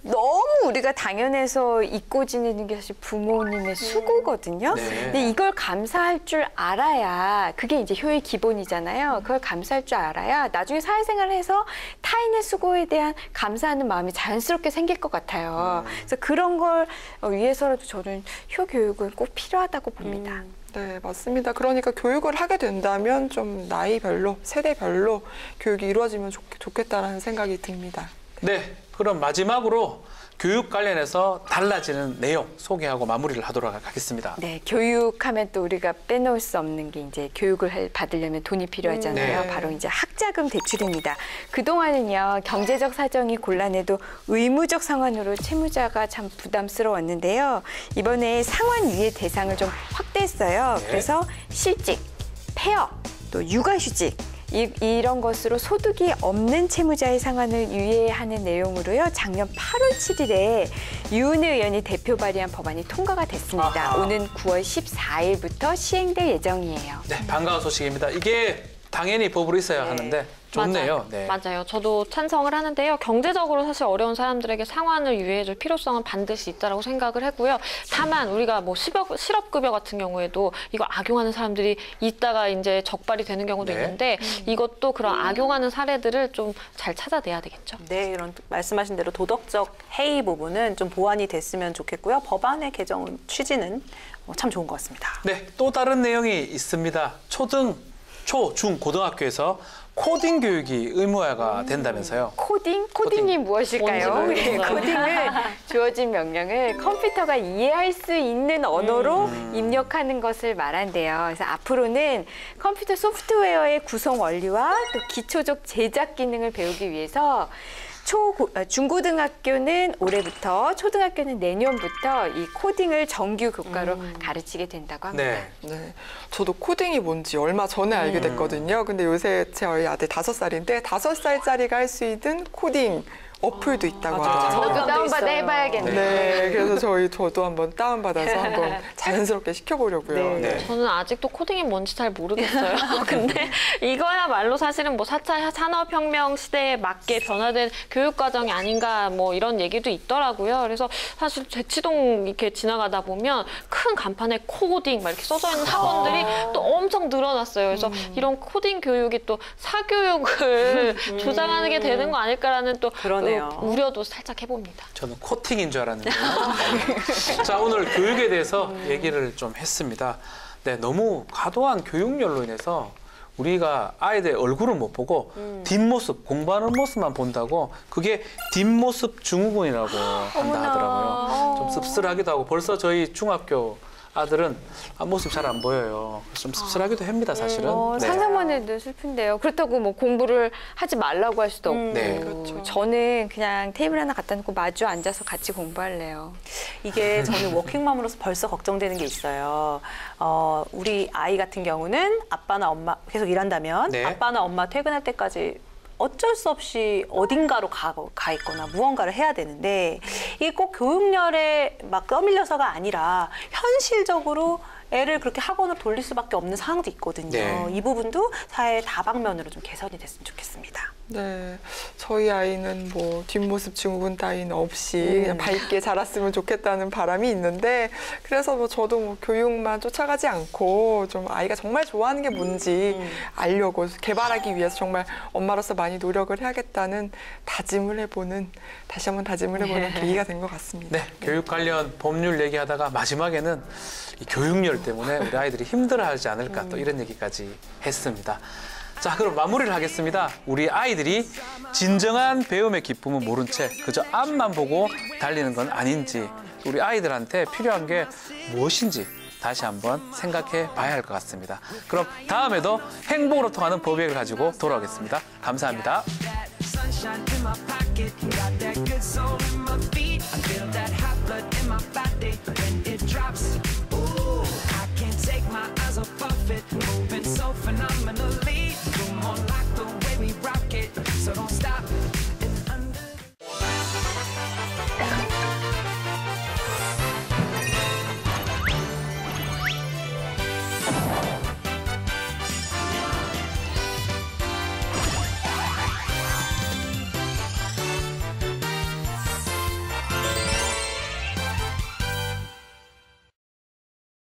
너무 우리가 당연해서 잊고 지내는 게 사실 부모님의 수고거든요. 네. 근데 이걸 감사할 줄 알아야 그게 이제 효의 기본이잖아요. 그걸 감사할 줄 알아야 나중에 사회생활을 해서 타인의 수고에 대한 감사하는 마음이 자연스럽게 생길 것 같아요. 그래서 그런 걸 위해서라도 저는 효교육은 꼭 필요하다고 봅니다. 네, 맞습니다. 그러니까 교육을 하게 된다면 좀 나이별로, 세대별로 교육이 이루어지면 좋겠다라는 생각이 듭니다. 네, 그럼 마지막으로 교육 관련해서 달라지는 내용 소개하고 마무리를 하도록 하겠습니다. 네, 교육하면 또 우리가 빼놓을 수 없는 게 이제 교육을 받으려면 돈이 필요하잖아요. 네. 바로 이제 학자금 대출입니다. 그동안은요, 경제적 사정이 곤란해도 의무적 상환으로 채무자가 참 부담스러웠는데요. 이번에 상환 유예 대상을 좀 확대했어요. 네. 그래서 실직, 폐업, 또 육아휴직, 이런 것으로 소득이 없는 채무자의 상환을 유예하는 내용으로요. 작년 8월 7일에 유은혜 의원이 대표 발의한 법안이 통과가 됐습니다. 아하. 오는 9월 14일부터 시행될 예정이에요. 네, 반가운 소식입니다. 이게 당연히 법으로 있어야 하는데 좋네요. 맞아요. 네. 맞아요. 저도 찬성을 하는데요. 경제적으로 사실 어려운 사람들에게 상환을 유예해줄 필요성은 반드시 있다라고 생각을 하고요. 다만 우리가 뭐 실업급여 같은 경우에도 이거 악용하는 사람들이 있다가 이제 적발이 되는 경우도 네. 있는데 이것도 그런 악용하는 사례들을 좀 잘 찾아내야 되겠죠. 네, 이런 말씀하신 대로 도덕적 해이 부분은 좀 보완이 됐으면 좋겠고요. 법안의 개정 취지는 참 좋은 것 같습니다. 네, 또 다른 내용이 있습니다. 초, 중, 고등학교에서 코딩 교육이 의무화가 된다면서요. 코딩이 무엇일까요? 뭔지 네, 몰라요. 코딩은 주어진 명령을 컴퓨터가 이해할 수 있는 언어로 입력하는 것을 말한대요. 그래서 앞으로는 컴퓨터 소프트웨어의 구성 원리와 또 기초적 제작 기능을 배우기 위해서 중고등학교는 올해부터, 초등학교는 내년부터 이 코딩을 정규 교과로 가르치게 된다고 합니다. 네. 네, 저도 코딩이 뭔지 얼마 전에 알게 됐거든요. 근데 요새 저희 아들 5살인데 5살짜리가 할 수 있는 코딩 어플도 있다고 맞아요. 하더라고요. 저도 다운받아 있어요. 해봐야겠네요. 네, 그래서 저도 한번 다운받아서 한번 자연스럽게 시켜보려고요. 네. 네. 저는 아직도 코딩이 뭔지 잘 모르겠어요. 근데 이거야말로 사실은 뭐 4차 산업혁명 시대에 맞게 변화된 교육과정이 아닌가 뭐 이런 얘기도 있더라고요. 그래서 사실 대치동 이렇게 지나가다 보면 큰 간판에 코딩 막 이렇게 써져 있는 학원들이 또 엄청 늘어났어요. 그래서 이런 코딩 교육이 또 사교육을 조장하는 게 되는 거 아닐까라는 또 그러네요. 우려도 살짝 해봅니다. 저는 코팅인 줄 알았는데요. 네. 자, 오늘 교육에 대해서 얘기를 좀 했습니다. 네, 너무 과도한 교육열로 인해서 우리가 아이들의 얼굴을 못 보고 뒷모습, 공부하는 모습만 본다고 그게 뒷모습 증후군이라고 한다 하더라고요. 좀 씁쓸하기도 하고 벌써 저희 중학교 아들은 앞모습 잘 안 보여요. 좀 씁쓸하기도 합니다, 사실은. 네. 상상만 해도 슬픈데요. 그렇다고 뭐 공부를 하지 말라고 할 수도 없고. 네. 그렇죠. 저는 그냥 테이블 하나 갖다 놓고 마주 앉아서 같이 공부할래요. 이게 저는 워킹맘으로서 벌써 걱정되는 게 있어요. 우리 아이 같은 경우는 아빠나 엄마 계속 일한다면 네. 아빠나 엄마 퇴근할 때까지 어쩔 수 없이 어딘가로 가 있거나 무언가를 해야 되는데 이게 꼭 교육열에 막 떠밀려서가 아니라 현실적으로 애를 그렇게 학원으로 돌릴 수밖에 없는 상황도 있거든요. 네. 이 부분도 사회 다방면으로 좀 개선이 됐으면 좋겠습니다. 네, 저희 아이는 뭐 뒷모습 증후군 따위는 없이 그냥 밝게 자랐으면 좋겠다는 바람이 있는데 그래서 뭐 저도 뭐 교육만 쫓아가지 않고 좀 아이가 정말 좋아하는 게 뭔지 알려고 개발하기 위해서 정말 엄마로서 많이 노력을 해야겠다는 다시 한번 다짐을 해보는 계기가 된 것 같습니다. 네, 교육 관련 법률 얘기하다가 마지막에는 이 교육열 때문에 우리 아이들이 힘들어하지 않을까 또 이런 얘기까지 했습니다. 자, 그럼 마무리를 하겠습니다. 우리 아이들이 진정한 배움의 기쁨은 모른 채 그저 앞만 보고 달리는 건 아닌지 우리 아이들한테 필요한 게 무엇인지 다시 한번 생각해 봐야 할 것 같습니다. 그럼 다음에도 행복으로 통하는 법액을 가지고 돌아오겠습니다. 감사합니다. Sunshine in my pocket, got that good soul in my feet. I feel that hot blood in my body when it drops. Ooh, I can't take my eyes off of it, moving so phenomenally. You're more like the way we rock it, so don't stop.